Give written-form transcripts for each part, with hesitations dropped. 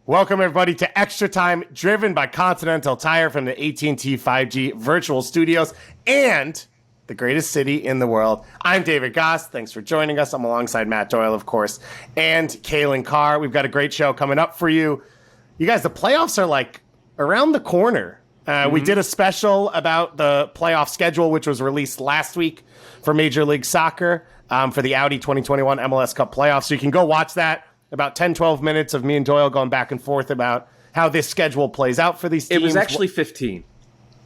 Welcome, everybody, to Extra Time, driven by Continental Tire from the AT&T 5G Virtual Studios and the greatest city in the world. I'm David Goss. Thanks for joining us. I'm alongside Matt Doyle, of course, and Kaylin Carr. We've got a great show coming up for you. You guys, the playoffs are like around the corner. We did a special about the playoff schedule, which was released last week for Major League Soccer for the Audi 2021 MLS Cup playoffs. So you can go watch that. About 10, 12 minutes of me and Doyle going back and forth about how this schedule plays out for these teams. It was actually 15.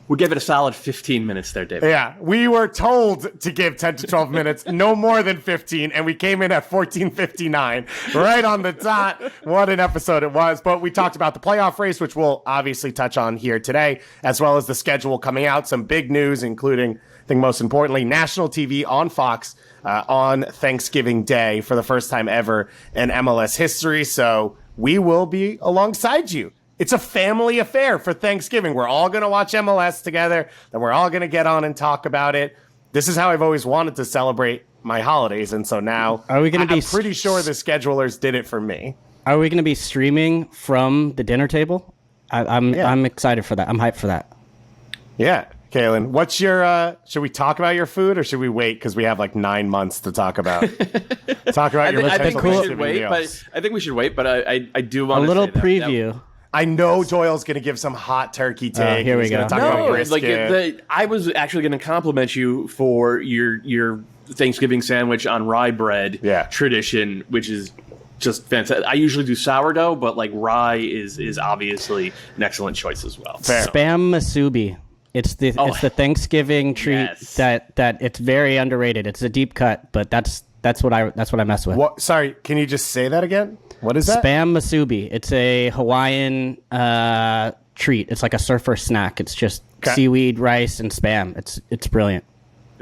We'll give it a solid 15 minutes there, David. Yeah, we were told to give 10 to 12 minutes, no more than 15, and we came in at 14:59, right on the dot. What an episode it was. But we talked about the playoff race, which we'll obviously touch on here today, as well as the schedule coming out. Some big news, including, I think most importantly, national TV on Fox on Thanksgiving Day for the first time ever in MLS history. So we will be alongside you. It's a family affair for Thanksgiving. We're all going to watch MLS together, then we're all going to get on and talk about it. This is how I've always wanted to celebrate my holidays, and so now I'm pretty sure the schedulers did it for me. Are we going to be streaming from the dinner table? I'm excited for that. I'm hyped for that. Yeah. Kaylin, what's your, should we talk about your food or should we wait? Because we have like 9 months to talk about your potential Thanksgiving meals. I think we should wait, but I do want a to little say that, preview. I know Doyle's going to give some hot turkey take. Here we go. Talk about brisket. I was actually going to compliment you for your Thanksgiving sandwich on rye bread tradition, which is just fantastic. I usually do sourdough, but like rye is obviously an excellent choice as well. Fair. Spam masubi. It's the Thanksgiving treat that it's very underrated. It's a deep cut, but that's what I mess with. What, sorry, can you just say that again? What is that? Spam masubi. It's a Hawaiian treat. It's like a surfer snack. It's just seaweed, rice, and spam. It's brilliant.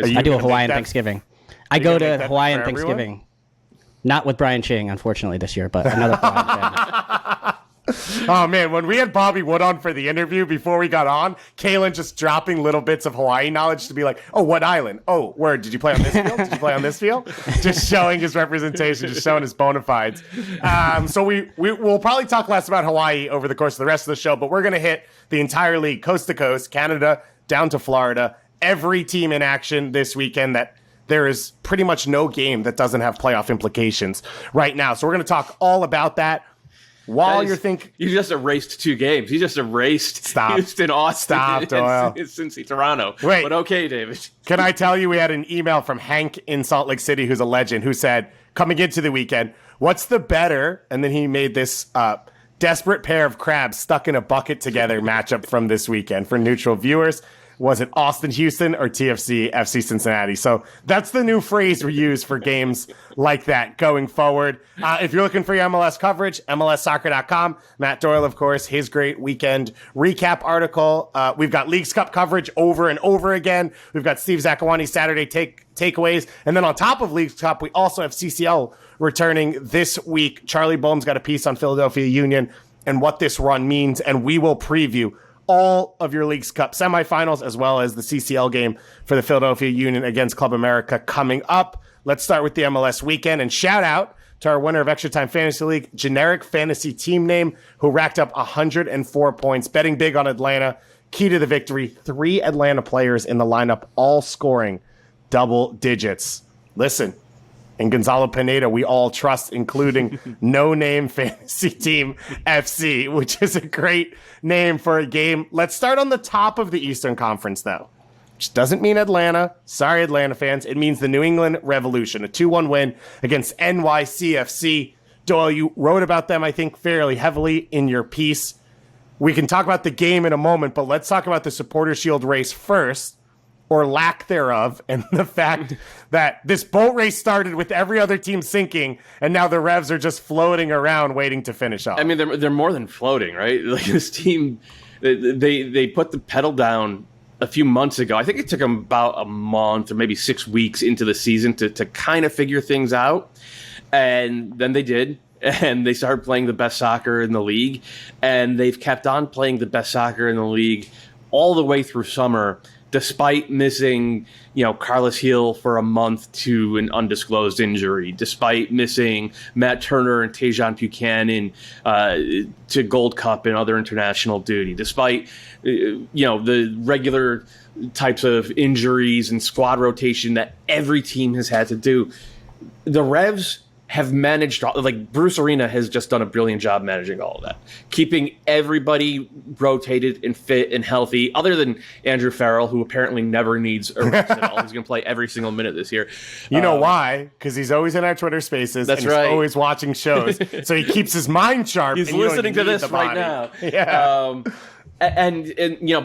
I do a Hawaiian Thanksgiving. I go to Hawaiian Thanksgiving. Not with Brian Ching, unfortunately, this year, but another Hawaiian family. Oh, man, when we had Bobby Wood on for the interview before we got on, Kaylin just dropping little bits of Hawaii knowledge to be like, oh, what island? Oh, word, did you play on this field? Did you play on this field? Just showing his representation, just showing his bona fides. So we'll probably talk less about Hawaii over the course of the rest of the show, but we're going to hit the entire league, coast to coast, Canada down to Florida, every team in action this weekend that there is pretty much no game that doesn't have playoff implications right now. So we're going to talk all about that. While you're thinking, you just erased 2 games. You just erased Houston, Austin, Doyle. and Cincy, Toronto. Wait, but okay, David. Can I tell you, we had an email from Hank in Salt Lake City, who's a legend, who said, coming into the weekend, what's the better? And then he made this desperate pair of crabs stuck in a bucket together matchup from this weekend for neutral viewers. Was it Austin, Houston, or TFC, FC Cincinnati? So that's the new phrase we use for games like that going forward. If you're looking for your MLS coverage, MLSsoccer.com. Matt Doyle, of course, his great weekend recap article. We've got Leagues Cup coverage over and over again. We've got Steve Zakawani's Saturday takeaways. And then on top of Leagues Cup, we also have CCL returning this week. Charlie Boehm's got a piece on Philadelphia Union and what this run means, and we will preview all of your Leagues Cup semifinals, as well as the CCL game for the Philadelphia Union against Club America coming up. Let's start with the MLS weekend, and shout out to our winner of Extra Time Fantasy League, generic fantasy team name, who racked up 104 points, betting big on Atlanta. Key to the victory, 3 Atlanta players in the lineup, all scoring double digits. Listen, and Gonzalo Pineda, we all trust, including No Name Fantasy Team FC, which is a great name for a game. Let's start on the top of the Eastern Conference, though, which doesn't mean Atlanta. Sorry, Atlanta fans. It means the New England Revolution, a 2-1 win against NYCFC. Doyle, you wrote about them, I think, fairly heavily in your piece. We can talk about the game in a moment, but let's talk about the Supporter Shield race first, or lack thereof, and the fact that this boat race started with every other team sinking, and now the Revs are just floating around waiting to finish off. I mean, they're more than floating, right? Like, this team, they put the pedal down a few months ago. I think it took them about a month or maybe 6 weeks into the season to kind of figure things out, and then they did. And they started playing the best soccer in the league, and they've kept on playing the best soccer in the league all the way through summer, despite missing, Carlos Gil for a month to an undisclosed injury, despite missing Matt Turner and Tejan Buchanan to Gold Cup and other international duty, despite, the regular types of injuries and squad rotation that every team has had to do. The Revs have managed, like Bruce Arena has just done a brilliant job managing all of that, keeping everybody rotated and fit and healthy, other than Andrew Farrell, who apparently never needs a rest at all. He's going to play every single minute this year. You know why? Because he's always in our Twitter spaces. That's and right. He's always watching shows. So he keeps his mind sharp. He's listening to this right now. Yeah. And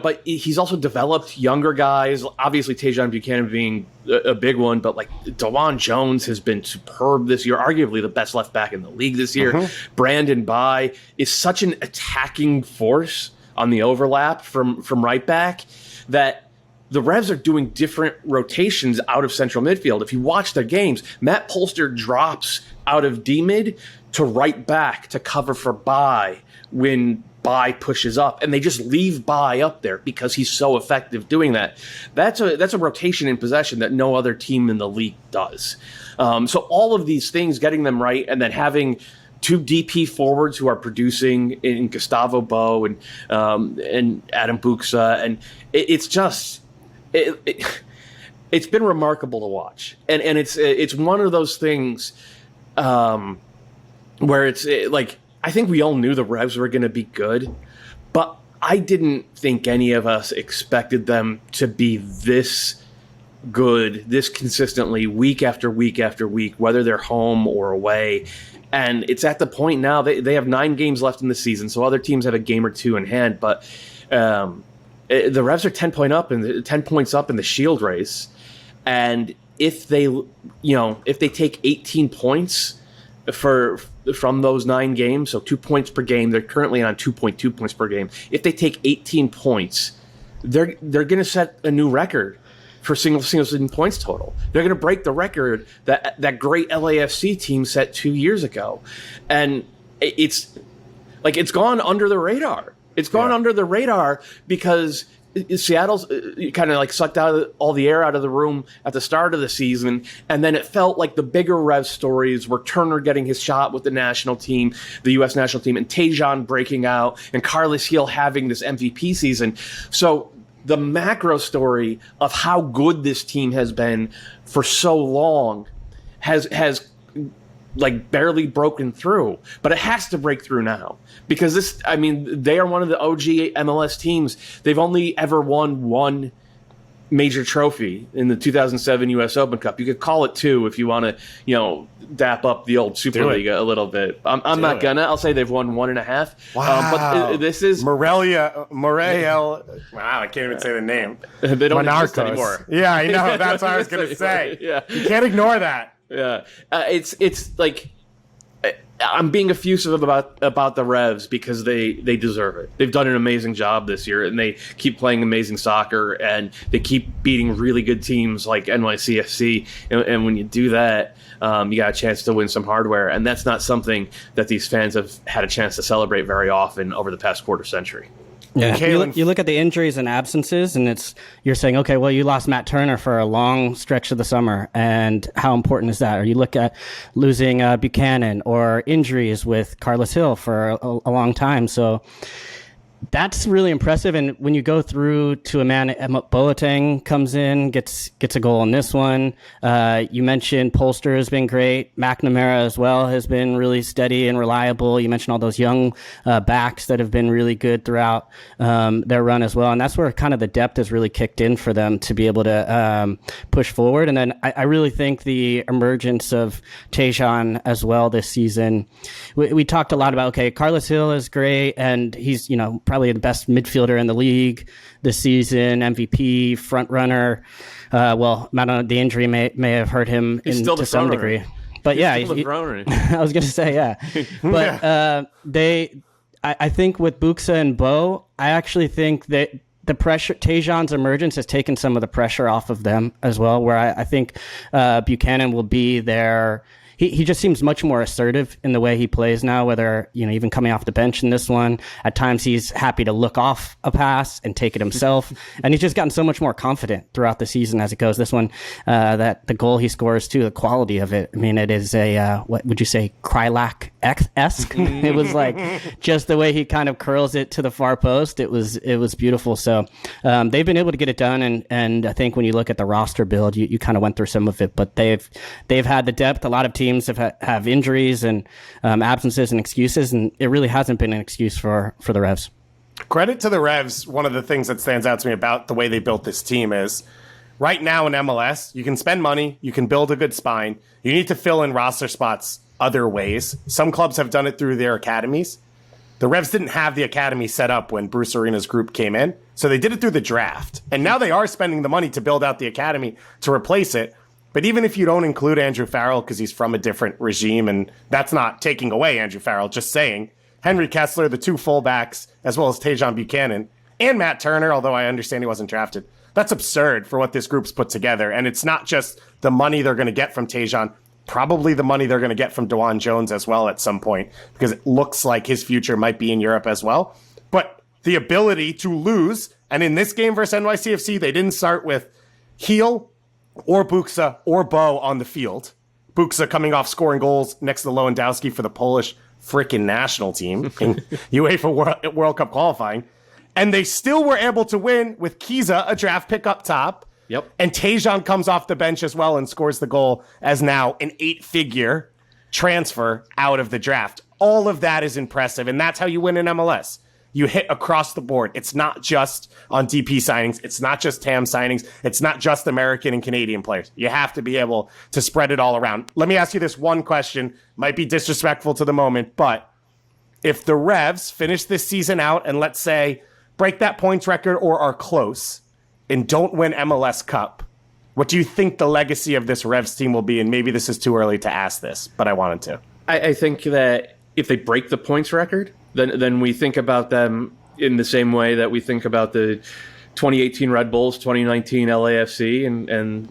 but he's also developed younger guys. Obviously, Tejan Buchanan being a big one, but like DeJuan Jones has been superb this year, arguably the best left back in the league this year. Mm-hmm. Brandon Bai is such an attacking force on the overlap from right back that the Revs are doing different rotations out of central midfield. If you watch their games, Matt Polster drops out of D-mid to right back to cover for Bai when Bai pushes up, and they just leave Bai up there because he's so effective doing that. That's a rotation in possession that no other team in the league does. So all of these things, getting them right, and then having two DP forwards who are producing in Gustavo Bo and Adam Buxa, and it's been remarkable to watch, and it's one of those things where it's like, I think we all knew the Revs were going to be good, but I didn't think any of us expected them to be this good, this consistently, week after week after week, whether they're home or away. And it's at the point now, they have 9 games left in the season, so other teams have a game or two in hand, but the Revs are 10 points up in the Shield race. And if they take 18 points from those 9 games, so 2 points per game. They're currently on 2.2 points per game. If they take 18 points, they're going to set a new record for single season points total. They're going to break the record that great LAFC team set 2 years ago, and it's gone under the radar. It's gone under the radar because Seattle's kind of like sucked all the air out of the room at the start of the season, and then it felt like the bigger Rev stories were Turner getting his shot with the national team, the U.S. national team, and Tejan breaking out, and Carlos Gil having this MVP season. So the macro story of how good this team has been for so long has like barely broken through, but it has to break through now because they are one of the OG MLS teams. They've only ever won one major trophy in the 2007 U.S. Open Cup. You could call it 2 if you want to, dap up the old Super League a little bit. I'm not gonna. I'll say they've won 1.5. Wow. But this is Morel. Wow, I can't even say the name. They don't exist anymore. Yeah, I know. That's what I was gonna say. Yeah. You can't ignore that. Yeah, it's like I'm being effusive about the Revs because they deserve it. They've done an amazing job this year, and they keep playing amazing soccer, and they keep beating really good teams like NYCFC. And when you do that, you got a chance to win some hardware, and that's not something that these fans have had a chance to celebrate very often over the past quarter century. Yeah, you look at the injuries and absences, and you're saying, okay, well, you lost Matt Turner for a long stretch of the summer, and how important is that? Or you look at losing Buchanan, or injuries with Carlos Gil for a long time. So that's really impressive. And when you go through to a man, Boateng comes in, gets a goal in this one. You mentioned Polster has been great. McNamara as well has been really steady and reliable. You mentioned all those young backs that have been really good throughout their run as well. And that's where kind of the depth has really kicked in for them to be able to push forward. And then I really think the emergence of Tejan as well this season. We talked a lot about, okay, Carlos Gil is great, and he's, probably the best midfielder in the league this season, MVP, front runner. The injury may have hurt him to some degree. But yeah, I was going to say, yeah. But I think with Buxa and Bo, I actually think that the pressure, Tejan's emergence has taken some of the pressure off of them as well, where I think Buchanan will be their he just seems much more assertive in the way he plays now, whether, even coming off the bench in this one. At times he's happy to look off a pass and take it himself. And he's just gotten so much more confident throughout the season as it goes. This one, that the goal he scores too, the quality of it. I mean, it is what would you say, Krylak-esque? It was like just the way he kind of curls it to the far post. It was beautiful. So they've been able to get it done. And I think when you look at the roster build, you kind of went through some of it, but they've had the depth. A lot of teams have injuries and absences and excuses, and it really hasn't been an excuse for the Revs. Credit to the Revs. One of the things that stands out to me about the way they built this team is right now in MLS, you can spend money, you can build a good spine, you need to fill in roster spots other ways. Some clubs have done it through their academies. The Revs didn't have the academy set up when Bruce Arena's group came in, so they did it through the draft. And now they are spending the money to build out the academy to replace it. But even if you don't include Andrew Farrell because he's from a different regime, and that's not taking away Andrew Farrell, just saying, Henry Kessler, the two fullbacks, as well as Tejan Buchanan, and Matt Turner, although I understand he wasn't drafted, that's absurd for what this group's put together. And it's not just the money they're going to get from Tejan, probably the money they're going to get from DeJuan Jones as well at some point, because it looks like his future might be in Europe as well. But the ability to lose, and in this game versus NYCFC, they didn't start with Heel or Buksa or Bo on the field. Buksa coming off scoring goals next to Lewandowski for the Polish freaking national team in UEFA World Cup qualifying. And they still were able to win with Kiza, a draft pick up top. Yep. And Tejan comes off the bench as well and scores the goal as now an 8-figure transfer out of the draft. All of that is impressive, and that's how you win in MLS. You hit across the board. It's not just on DP signings. It's not just TAM signings. It's not just American and Canadian players. You have to be able to spread it all around. Let me ask you this one question. Might be disrespectful to the moment, but if the Revs finish this season out and let's say break that points record or are close and don't win MLS Cup, what do you think the legacy of this Revs team will be? And maybe this is too early to ask this, but I wanted to. I think that if they break the points record, then we think about them in the same way that we think about the 2018 Red Bulls, 2019 LAFC, and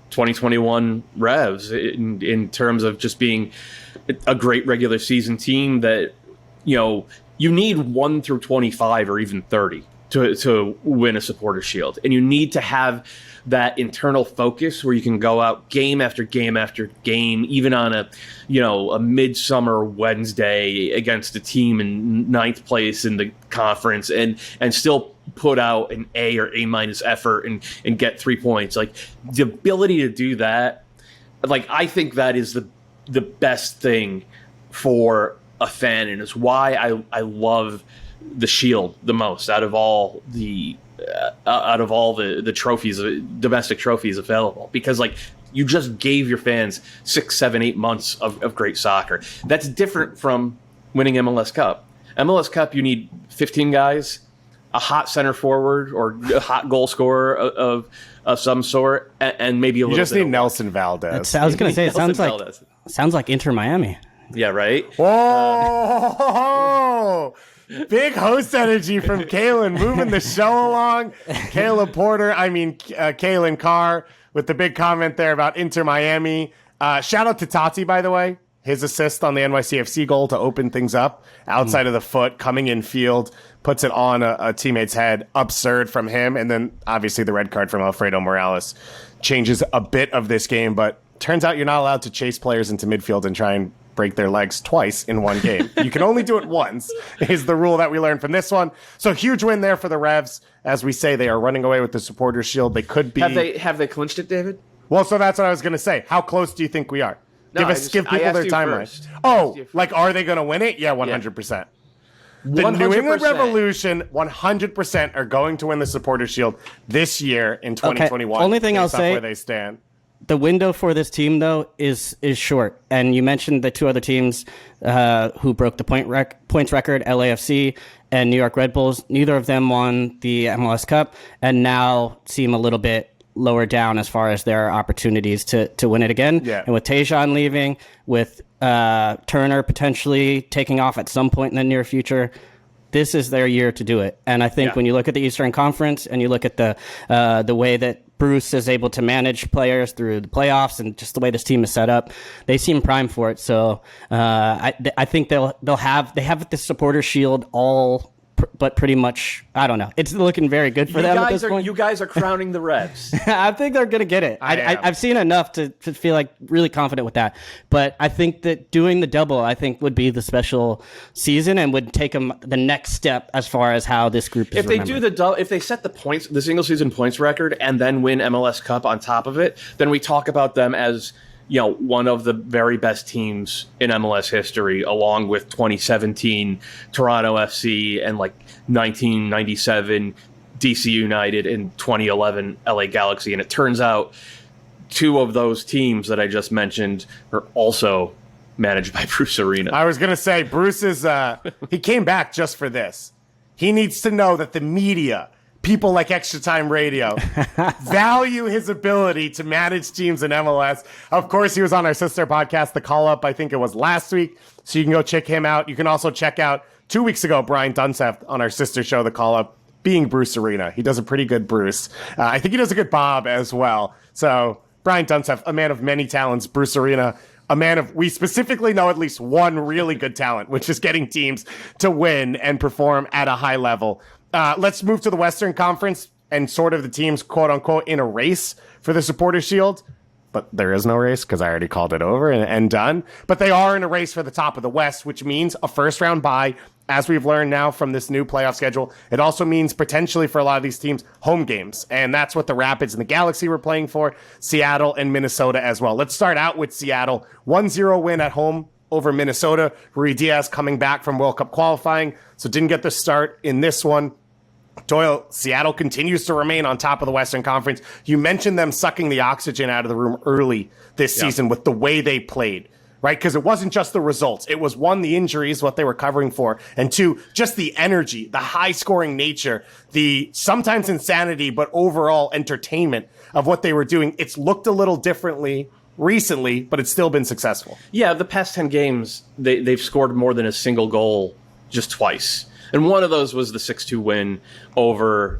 2021 Revs in terms of just being a great regular season team that, you need 1 through 25 or even 30 to win a Supporters Shield. And you need to have that internal focus where you can go out game after game after game, even on a midsummer Wednesday against a team in 9th place in the conference and still put out an A or A- effort and get 3 points. Like the ability to do that, I think that is the best thing for a fan, and is why I love the Shield the most out of all the trophies, domestic trophies available, because you just gave your fans 6, 7, 8 months of great soccer. That's different from winning MLS Cup. MLS Cup, you need 15 guys, a hot center forward or a hot goal scorer of some sort, and maybe a little. You just bit need Nelson Valdez. I was going to say, it sounds like Inter Miami. Yeah, right. Whoa! Big host energy from Kalen, moving the show along. Kalen Carr with the big comment there about Inter Miami. Shout out to Tati, by the way. His assist on the NYCFC goal to open things up outside of the foot, coming in field, puts it on a teammate's head. Absurd from him. And then obviously the red card from Alfredo Morales changes a bit of this game, but turns out you're not allowed to chase players into midfield and try and break their legs twice in one game. You can only do it once, is the rule that we learned from this one. So huge win there for the Revs. As we say, they are running away with the Supporters Shield. They could be. Have they clinched it, David? Well, so that's what I was going to say. How close do you think we are? Give people their timeline. Are they going to win it? Yeah, 100%. The 100%. New England Revolution 100% are going to win the Supporters Shield this year in 2021. Only thing I'll say, where they stand. The window for this team, though, is short. And you mentioned the two other teams who broke the points record, LAFC and New York Red Bulls. Neither of them won the MLS Cup and now seem a little bit lower down as far as their opportunities to win it again. Yeah. And with Tejan leaving, with Turner potentially taking off at some point in the near future, this is their year to do it. And I think when you look at the Eastern Conference and you look at the way that Bruce is able to manage players through the playoffs and just the way this team is set up, they seem primed for it. So I think they have the supporter shield all, but pretty much, I don't know. It's looking very good for them at this point. You guys are crowning the Revs. I think they're going to get it. I've seen enough to feel like really confident with that. But I think that doing the double, I think, would be the special season and would take them the next step as far as how this group is remembered. If they set the single season points record and then win MLS Cup on top of it, then we talk about them as, you know, one of the very best teams in MLS history, along with 2017 Toronto FC and like 1997 DC United and 2011 LA Galaxy. And it turns out two of those teams that I just mentioned are also managed by Bruce Arena. I was going to say, Bruce is, he came back just for this. He needs to know that the media, people like Extratime Radio, value his ability to manage teams in MLS. Of course, he was on our sister podcast, The Call Up, I think it was last week. So you can go check him out. You can also check out 2 weeks ago, Brian Dunseth on our sister show, The Call Up, being Bruce Arena. He does a pretty good Bruce. I think he does a good Bob as well. So Brian Dunseth, a man of many talents. Bruce Arena, a man of, we specifically know at least one really good talent, which is getting teams to win and perform at a high level. Let's move to the Western Conference and sort of the teams, quote unquote, in a race for the Supporters Shield. But there is no race because I already called it over and done. But they are in a race for the top of the West, which means a first round bye, as we've learned now from this new playoff schedule. It also means potentially for a lot of these teams, home games. And that's what the Rapids and the Galaxy were playing for, Seattle and Minnesota as well. Let's start out with Seattle. 1-0 win at home over Minnesota. Rui Diaz coming back from World Cup qualifying, so didn't get the start in this one. Doyle, Seattle continues to remain on top of the Western Conference. You mentioned them sucking the oxygen out of the room early this season with the way they played, right? Because it wasn't just the results. It was, one, the injuries, what they were covering for, and two, just the energy, the high-scoring nature, the sometimes insanity, but overall entertainment of what they were doing. It's looked a little differently recently, but it's still been successful. Yeah, the past 10 games, they've scored more than a single goal just twice. And one of those was the 6-2 win over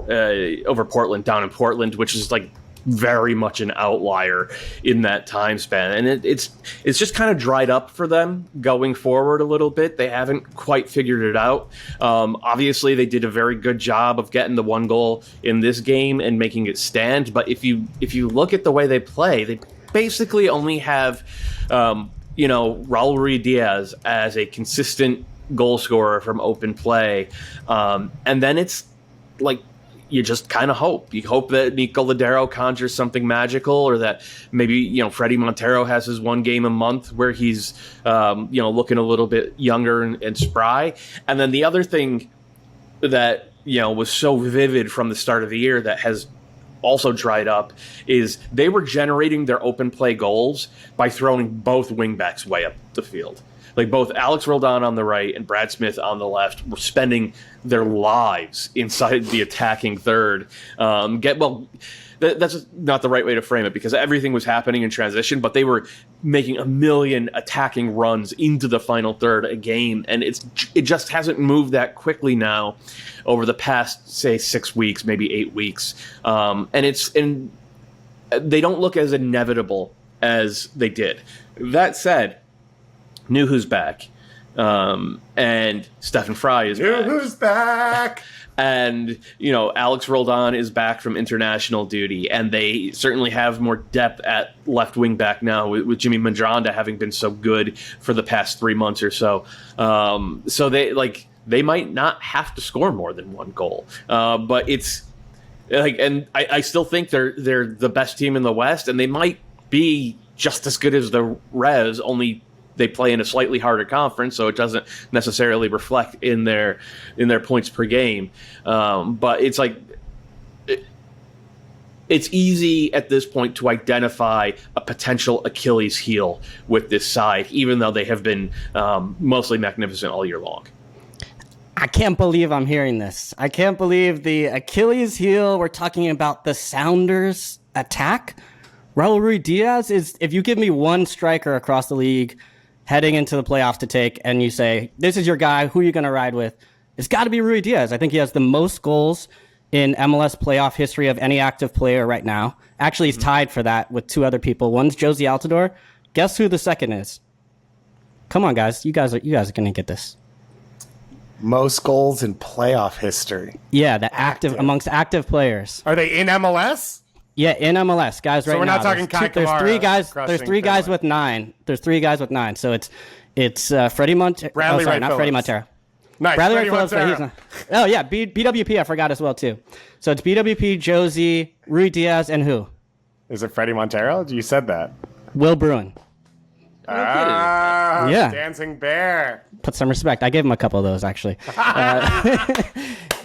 Portland, down in Portland, which is like very much an outlier in that time span. And it's just kind of dried up for them going forward a little bit. They haven't quite figured it out. Obviously, they did a very good job of getting the one goal in this game and making it stand. But if you look at the way they play, they basically only have Raul Ruiz Diaz as a consistent goal scorer from open play, and then it's like you just kind of hope. You hope that Nico Ladero conjures something magical, or that maybe Freddie Montero has his one game a month where he's looking a little bit younger and spry. And then the other thing that was so vivid from the start of the year that has also dried up is they were generating their open play goals by throwing both wingbacks way up the field. Like both Alex Roldan on the right and Brad Smith on the left were spending their lives inside the attacking third. That's not the right way to frame it, because everything was happening in transition, but they were making a million attacking runs into the final third a game, and it just hasn't moved that quickly now over the past, say, 6 weeks, maybe 8 weeks, and they don't look as inevitable as they did. That said, Nuhu's back, and Stefan Fry is back. Nuhu's back! And, Alex Roldan is back from international duty, and they certainly have more depth at left wing back now with Jimmy Mandronda having been so good for the past 3 months or so. So they might not have to score more than one goal. But it's and I still think they're the best team in the West, and they might be just as good as the Revs, only they play in a slightly harder conference, so it doesn't necessarily reflect in their points per game. But it's it's easy at this point to identify a potential Achilles heel with this side, even though they have been mostly magnificent all year long. I can't believe I'm hearing this. I can't believe the Achilles heel. We're talking about the Sounders attack. Raul Ruiz Diaz is, if you give me one striker across the league heading into the playoffs to take, and you say, this is your guy, who are you going to ride with? It's got to be Ruiz Diaz. I think he has the most goals in MLS playoff history of any active player right now. Actually, he's tied for that with 2 other people. One's Josie Altidore. Guess who the second is? Come on, guys. You guys are going to get this. Most goals in playoff history. Yeah, the active amongst active players. Are they in MLS? Yeah, in MLS, guys. Right now. So we're not talking Kai There's Kamara 3 guys. There's crushing 3 guys Finland. with 9. There's 3 guys with 9. So it's Freddie Montero. Bradley not Wright-Phillips. Freddie Montero. Nice. Bradley Freddie Wright-Phillips, but he's Montero. not. Oh yeah, BWP. I forgot as well too. So it's BWP, Josie, Rui Diaz, and who? Is it Freddie Montero? You said that. Will Bruin. Yeah. Yeah. Dancing Bear. Put some respect. I gave him a couple of those actually.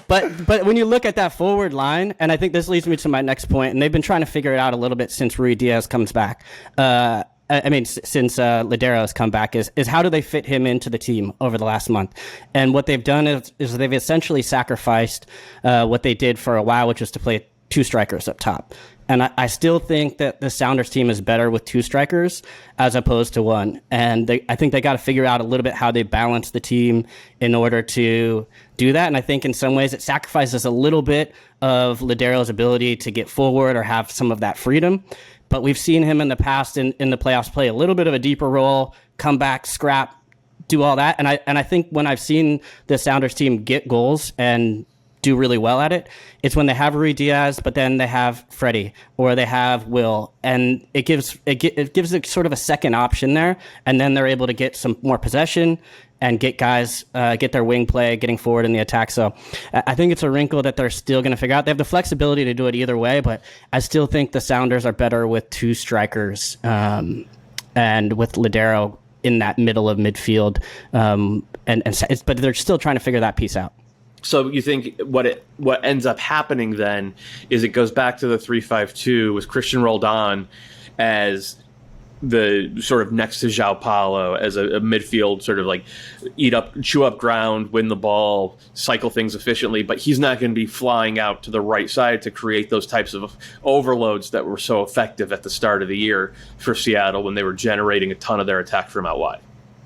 But when you look at that forward line, and I think this leads me to my next point, and they've been trying to figure it out a little bit since Rui Diaz comes back. Since Ladero has come back, is how do they fit him into the team over the last month? And what they've done is they've essentially sacrificed what they did for a while, which was to play 2 strikers up top. And I still think that the Sounders team is better with 2 strikers as opposed to 1. And I think they got to figure out a little bit how they balance the team in order to do that. And I think in some ways it sacrifices a little bit of Ladero's ability to get forward or have some of that freedom. But we've seen him in the past in the playoffs play a little bit of a deeper role, come back, scrap, do all that. And I think when I've seen the Sounders team get goals and do really well at it, it's when they have Rui Diaz, but then they have Freddie or they have Will, and it gives it sort of a second option there, and then they're able to get some more possession and get guys get their wing play, getting forward in the attack. So I think it's a wrinkle that they're still going to figure out. They have the flexibility to do it either way, but I still think the Sounders are better with 2 strikers and with Ladero in that middle of midfield, but they're still trying to figure that piece out. So you think what ends up happening then is it goes back to the 3-5-2 with Christian Roldan as the sort of next to João Paulo as a midfield sort of like chew up ground, win the ball, cycle things efficiently, but he's not going to be flying out to the right side to create those types of overloads that were so effective at the start of the year for Seattle when they were generating a ton of their attack from out wide.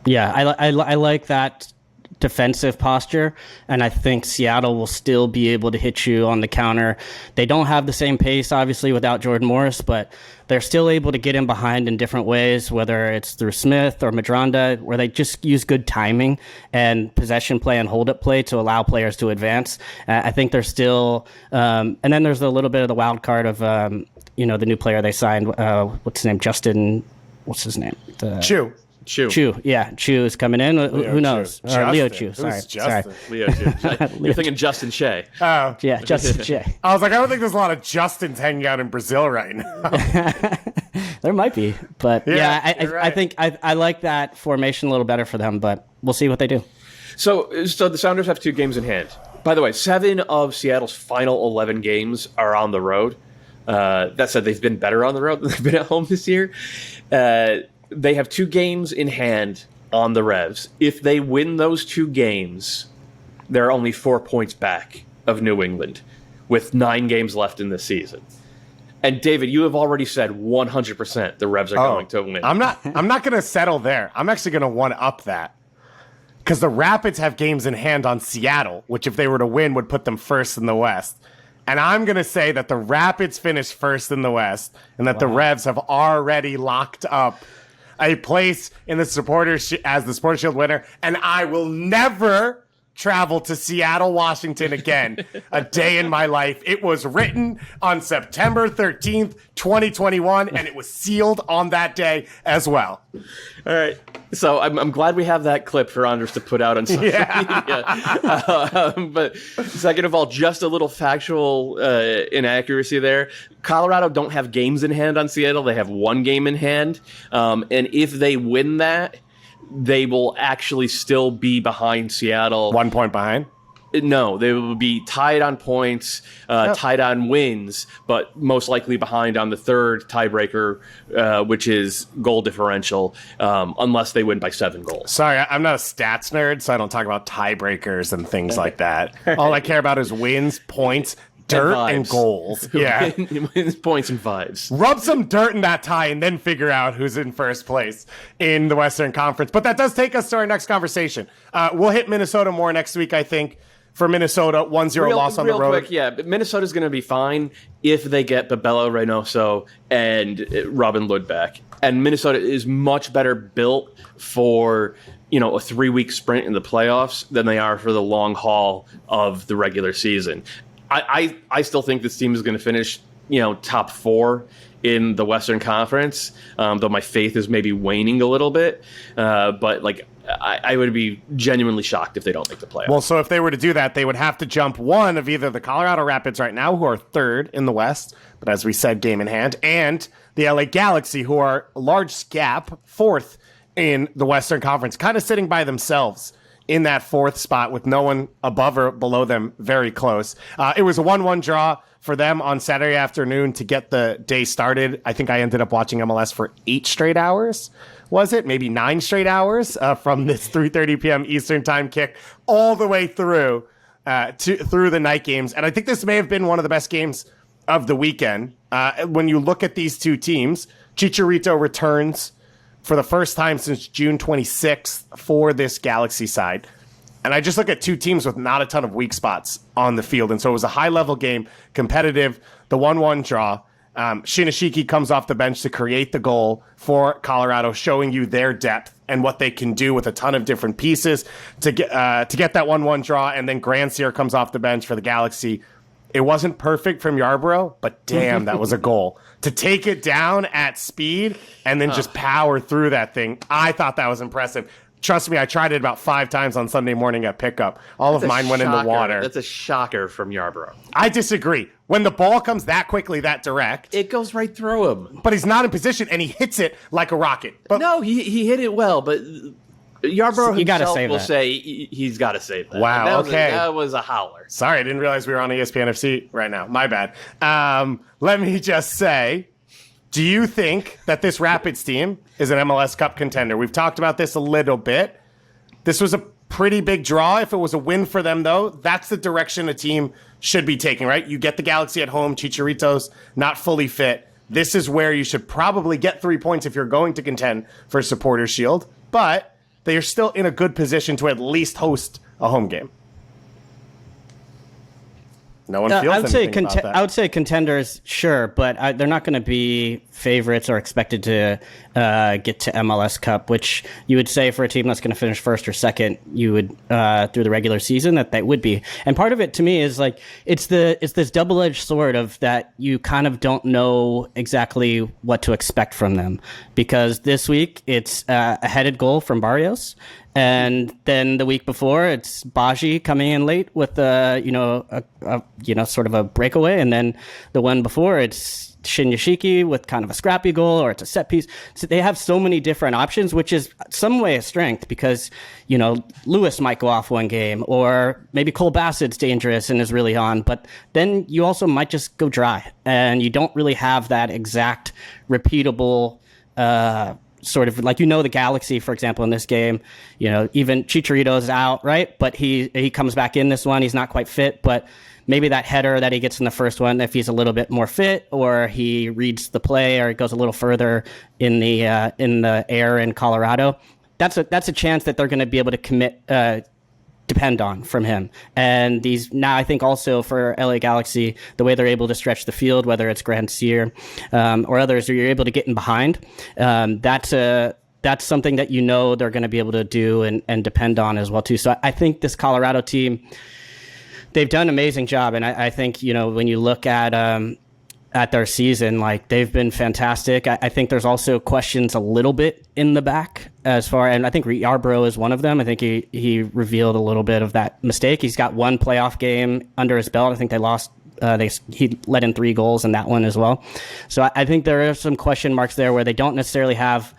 Yeah, I like that defensive posture, and I think Seattle will still be able to hit you on the counter. They don't have the same pace, obviously, without Jordan Morris, but they're still able to get in behind in different ways, whether it's through Smith or Madronda, where they just use good timing and possession play and hold-up play to allow players to advance. I think they're still and then there's a little bit of the wild card of the new player they signed. What's his name? Justin. What's his name? Chu, yeah, Chu is coming in. Who knows? Leo Chu. Sorry. Leo Chu. You're thinking Justin Shea. Oh, yeah, Justin Shea. I was like, I don't think there's a lot of Justins hanging out in Brazil right now. There might be, but right. I think I like that formation a little better for them. But we'll see what they do. So the Sounders have 2 games in hand. By the way, 7 of Seattle's final 11 games are on the road. That said, they've been better on the road than they've been at home this year. They have 2 games in hand on the Revs. If they win those 2 games, they're only 4 points back of New England with 9 games left in the season. And David, you have already said 100% the Revs are going to win. I'm not going to settle there. I'm actually going to one-up that. Because the Rapids have games in hand on Seattle, which if they were to win would put them first in the West. And I'm going to say that the Rapids finish first in the West and that the Revs have already locked up a place in the supporters as the Supporters Shield winner, and I will never travel to Seattle, Washington again a day in my life. It was written on September 13th, 2021, and it was sealed on that day as well. All right. So I'm glad we have that clip for Anders to put out on social media. But second of all, just a little factual inaccuracy there. Colorado don't have games in hand on Seattle. They have 1 game in hand. And if they win that, they will actually still be behind Seattle. 1 point behind? No, they will be tied on points, tied on wins, but most likely behind on the third tiebreaker, which is goal differential, unless they win by 7 goals. Sorry, I'm not a stats nerd, so I don't talk about tiebreakers and things like that. All I care about is wins, points, dirt, and goals. Yeah. Wins, points, and vibes. Rub some dirt in that tie and then figure out who's in first place in the Western Conference. But that does take us to our next conversation. We'll hit Minnesota more next week, I think. for Minnesota, 1-0 loss on the road. Quick, yeah, Minnesota's going to be fine if they get Babello Reynoso and Robin Lod back. And Minnesota is much better built for a 3-week sprint in the playoffs than they are for the long haul of the regular season. I still think this team is going to finish top 4 in the Western Conference, though my faith is maybe waning a little bit. But I would be genuinely shocked if they don't make the playoffs. Well, so if they were to do that, they would have to jump one of either the Colorado Rapids right now, who are 3rd in the West, but as we said, game in hand, and the LA Galaxy, who are a large gap, 4th in the Western Conference, kind of sitting by themselves in that 4th spot with no one above or below them very close. It was a 1-1 draw for them on Saturday afternoon to get the day started. I think I ended up watching MLS for 8 straight hours. Was it? Maybe 9 straight hours from this 3:30 p.m. Eastern time kick all the way through the night games. And I think this may have been one of the best games of the weekend. When you look at these two teams, Chicharito returns for the first time since June 26th for this Galaxy side. And I just look at two teams with not a ton of weak spots on the field. And so it was a high-level game, competitive, the 1-1 draw. Shinashiki comes off the bench to create the goal for Colorado, showing you their depth and what they can do with a ton of different pieces to get that 1-1 draw. And then Grandsir comes off the bench for the Galaxy. It wasn't perfect from Yarborough, but damn, that was a goal. To take it down at speed and then just power through that thing, I thought that was impressive. Trust me, I tried it about 5 times on Sunday morning at pickup. All of mine went in the water. That's a shocker from Yarborough. I disagree. When the ball comes that quickly, that direct, it goes right through him. But he's not in position, and he hits it like a rocket. But no, he hit it well, but Yarborough himself will that. say he's got to save that. Wow, that was a howler. Sorry, I didn't realize we were on ESPN FC right now. My bad. Let me just say, do you think that this Rapids team is an MLS Cup contender? We've talked about this a little bit. This was a pretty big draw. If it was a win for them, though, that's the direction a team should be taking, right? You get the Galaxy at home. Chicharito's not fully fit. This is where you should probably get 3 points if you're going to contend for Supporters' Shield. But they are still in a good position to at least host a home game. No one feels anything about that. I would say contenders, sure, but they're not going to be favorites or expected to get to MLS Cup, which you would say for a team that's going to finish first or second, you would through the regular season that would be. And part of it to me is like it's this double-edged sword of that you kind of don't know exactly what to expect from them, because this week it's a headed goal from Barrios. And then the week before, it's Baji coming in late with sort of a breakaway, and then the one before, it's Shinyashiki with kind of a scrappy goal, or it's a set piece. So they have so many different options, which is some way a strength, because Lewis might go off one game, or maybe Cole Bassett's dangerous and is really on. But then you also might just go dry, and you don't really have that exact repeatable. Sort of like the Galaxy, for example, in this game, even Chicharito's out, right? But he comes back in this one. He's not quite fit, but maybe that header that he gets in the first one, if he's a little bit more fit, or he reads the play, or he goes a little further in the air in Colorado, that's a chance that they're going to be able to depend on from him. And these now, I think also for LA Galaxy, the way they're able to stretch the field, whether it's Grandsir or others, or you're able to get in behind, that's something that they're going to be able to do and depend on as well too. So I think this Colorado team, they've done an amazing job, and I think when you look at their season, like, they've been fantastic. I think there's also questions a little bit in the back and I think Yarborough is one of them. I think he revealed a little bit of that mistake. He's got one playoff game under his belt. I think they lost. He let in 3 goals in that one as well. So I think there are some question marks there where they don't necessarily have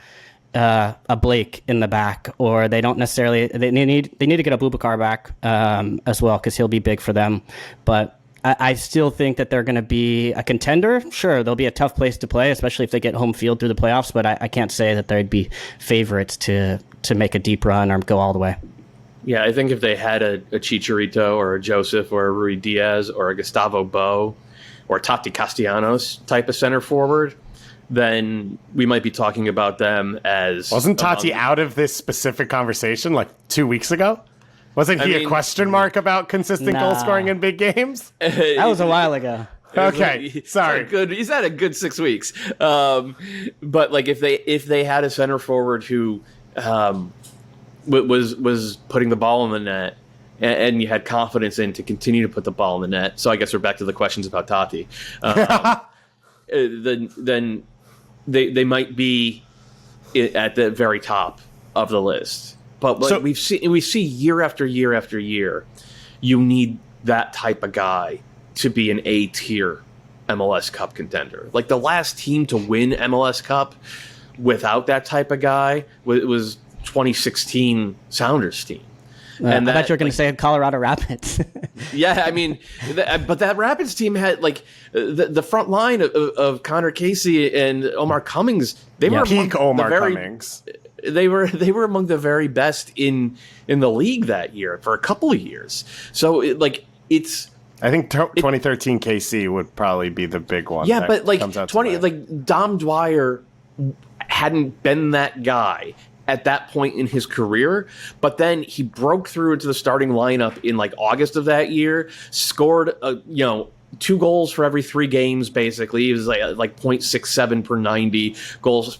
a Blake in the back, or they don't necessarily. They need to get a Boubacar back as well, because he'll be big for them. But I still think that they're going to be a contender. Sure, they'll be a tough place to play, especially if they get home field through the playoffs, but I can't say that they'd be favorites to make a deep run or go all the way. Yeah, I think if they had a Chicharito or a Joseph or a Rui Diaz or a Gustavo Bo or Tati Castellanos type of center forward, then we might be talking about them as... Wasn't Tati out of this specific conversation like 2 weeks ago? Wasn't he a question mark about consistent goal scoring in big games? That was a while ago. Okay, sorry. He's had a good 6 weeks. But like if they had a center forward who was putting the ball in the net, and you had confidence in to continue to put the ball in the net. So I guess we're back to the questions about Tati. Then they might be at the very top of the list. But what we see year after year after year, you need that type of guy to be an A-tier MLS Cup contender. Like the last team to win MLS Cup without that type of guy was 2016 Sounders team. And I thought you were going to say Colorado Rapids. Yeah, I mean, but that Rapids team had like the front line of Connor Casey and Omar Cummings. They were peak Omar Cummings. They were among the very best in the league that year for a couple of years. So it's. I think 2013 KC would probably be the big one. Yeah, but like Dom Dwyer hadn't been that guy at that point in his career, but then he broke through into the starting lineup in like August of that year, scored 2 goals for every 3 games basically. He was like 0.67 per 90 goals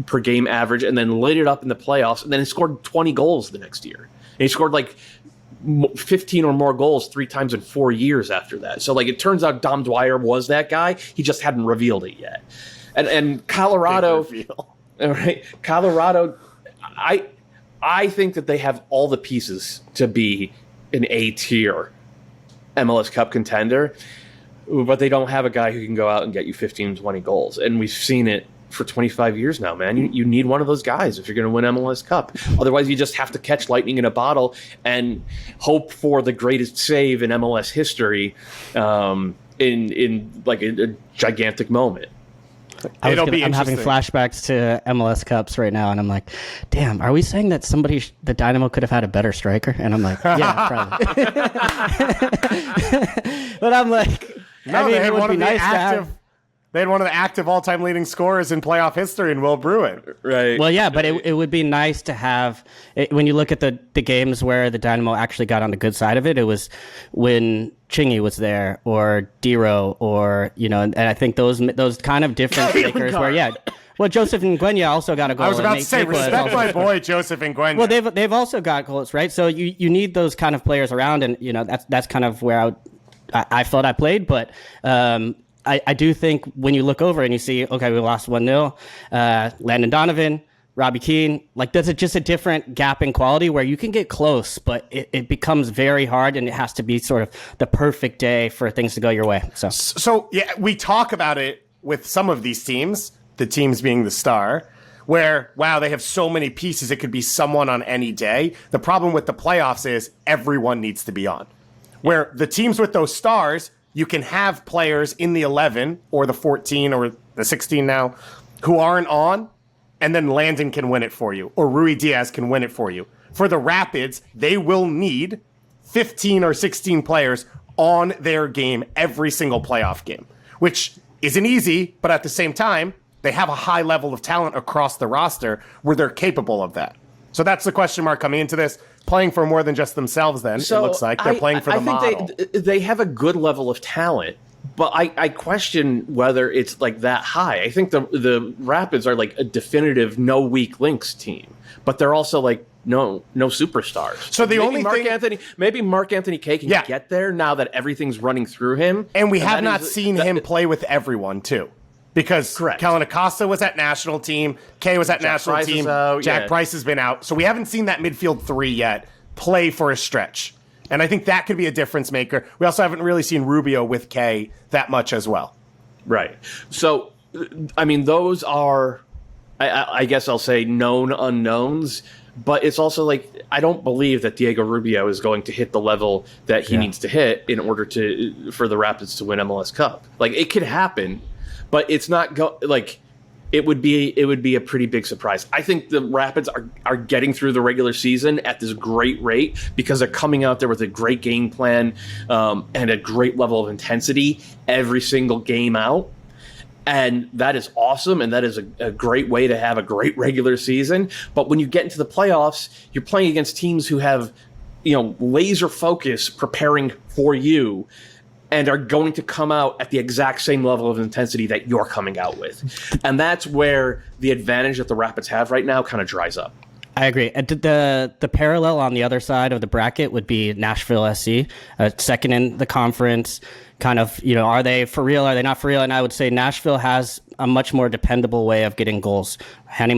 per game average, and then lit it up in the playoffs, and then he scored 20 goals the next year. And he scored like 15 or more goals 3 times in 4 years after that. So like it turns out Dom Dwyer was that guy. He just hadn't revealed it yet. And Colorado, all right, Colorado, I think that they have all the pieces to be an A-tier MLS Cup contender, but they don't have a guy who can go out and get you 15, 20 goals. And we've seen it for 25 years now, man. You need one of those guys if you're going to win MLS Cup. Otherwise, you just have to catch lightning in a bottle and hope for the greatest save in MLS history in like a gigantic moment. I'm having flashbacks to MLS Cups right now, and I'm like, damn, are we saying that the Dynamo could have had a better striker? And I'm like, yeah, probably. But I'm like, no, it would be nice to have. They had one of the active all-time leading scorers in playoff history in Will Bruin. Right. Well, yeah, but it would be nice to have, when you look at the games where the Dynamo actually got on the good side of it, it was when Chingy was there, or Diro, or, and I think those kind of different fakers where, yeah. Well, Joseph Nguyen also got a goal. I was about to say, respect my boy, Joseph Nguyen. Well, they've also got goals, right? So you need those kind of players around, and, that's kind of where I felt I played, but I do think when you look over and you see, okay, we lost 1-0, Landon Donovan, Robbie Keane, like there's just a different gap in quality where you can get close, but it becomes very hard, and it has to be sort of the perfect day for things to go your way. So yeah, we talk about it with some of these teams, the teams being the star, where, wow, they have so many pieces, it could be someone on any day. The problem with the playoffs is everyone needs to be on. Where the teams with those stars, you can have players in the 11 or the 14 or the 16 now who aren't on, and then Landon can win it for you, or Rui Diaz can win it for you. For the Rapids, they will need 15 or 16 players on their game every single playoff game, which isn't easy, but at the same time, they have a high level of talent across the roster where they're capable of that. So that's the question mark coming into this. Playing for more than just themselves, then, it looks like. They're playing for the model. They have a good level of talent, but I question whether it's like that high. I think the Rapids are like a definitive no weak links team, but they're also like no superstars. So the only thing... Maybe Mark Anthony Kaye can get there now that everything's running through him. And we have not seen him play with everyone, too. Because Kellen Acosta was at national team, Kay was at national team, Jack Price has been out. So we haven't seen that midfield 3 yet play for a stretch. And I think that could be a difference maker. We also haven't really seen Rubio with Kay that much as well. Right. So, I mean, those are, I guess I'll say, known unknowns. But it's also like, I don't believe that Diego Rubio is going to hit the level that he needs to hit in order for the Rapids to win MLS Cup. Like, it could happen. But it's not it would be a pretty big surprise. I think the Rapids are getting through the regular season at this great rate because they're coming out there with a great game plan and a great level of intensity every single game out. And that is awesome, and that is a great way to have a great regular season. But when you get into the playoffs, you're playing against teams who have laser focus preparing for you and are going to come out at the exact same level of intensity that you're coming out with. And that's where the advantage that the Rapids have right now kind of dries up. I agree. The parallel on the other side of the bracket would be Nashville SC, second in the conference. Kind of, are they for real? Are they not for real? And I would say Nashville has a much more dependable way of getting goals. Hani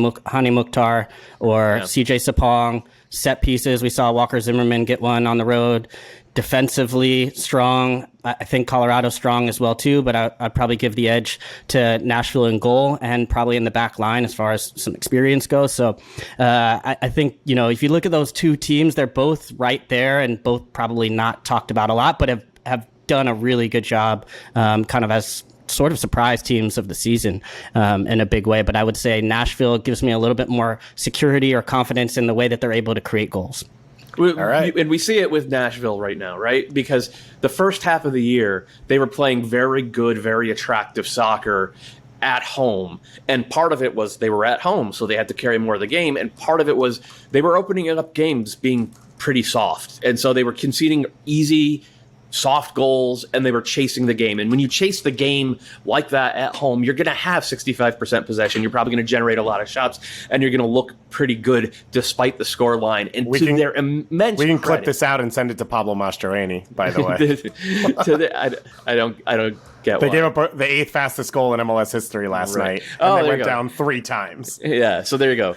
Mukhtar or CJ Sapong, set pieces. We saw Walker Zimmerman get one on the road. Defensively strong. I think Colorado's strong as well too, but I'd probably give the edge to Nashville in goal and probably in the back line as far as some experience goes. So I think, if you look at those two teams, they're both right there and both probably not talked about a lot, but have done a really good job kind of as sort of surprise teams of the season in a big way. But I would say Nashville gives me a little bit more security or confidence in the way that they're able to create goals. All right. And we see it with Nashville right now, right? Because the first half of the year, they were playing very good, very attractive soccer at home. And part of it was they were at home, so they had to carry more of the game. And part of it was they were opening up games being pretty soft. And so they were conceding easy, soft goals, and they were chasing the game. And when you chase the game like that at home, you're going to have 65% possession. You're probably going to generate a lot of shots, and you're going to look pretty good despite the score line. And their immense we can credit, clip this out and send it to Pablo Mastroeni, by the way. I don't get they why. gave up the 8th fastest goal in MLS history last night, and they went down 3 times. Yeah, so there you go.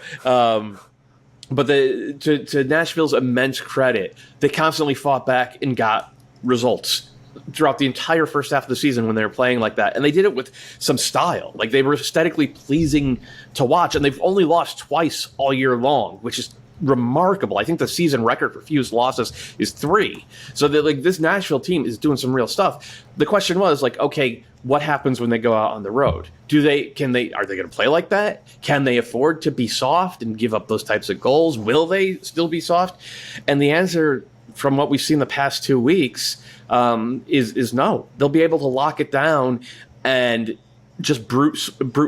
But to Nashville's immense credit, they constantly fought back and got results throughout the entire first half of the season when they were playing like that. And they did it with some style. Like, they were aesthetically pleasing to watch, and they've only lost twice all year long, which is remarkable. I think the season record for fewest losses is 3. So this Nashville team is doing some real stuff. The question was okay, what happens when they go out on the road? Are they going to play like that? Can they afford to be soft and give up those types of goals? Will they still be soft? And the answer, from what we've seen the past 2 weeks, is no. They'll be able to lock it down and just brute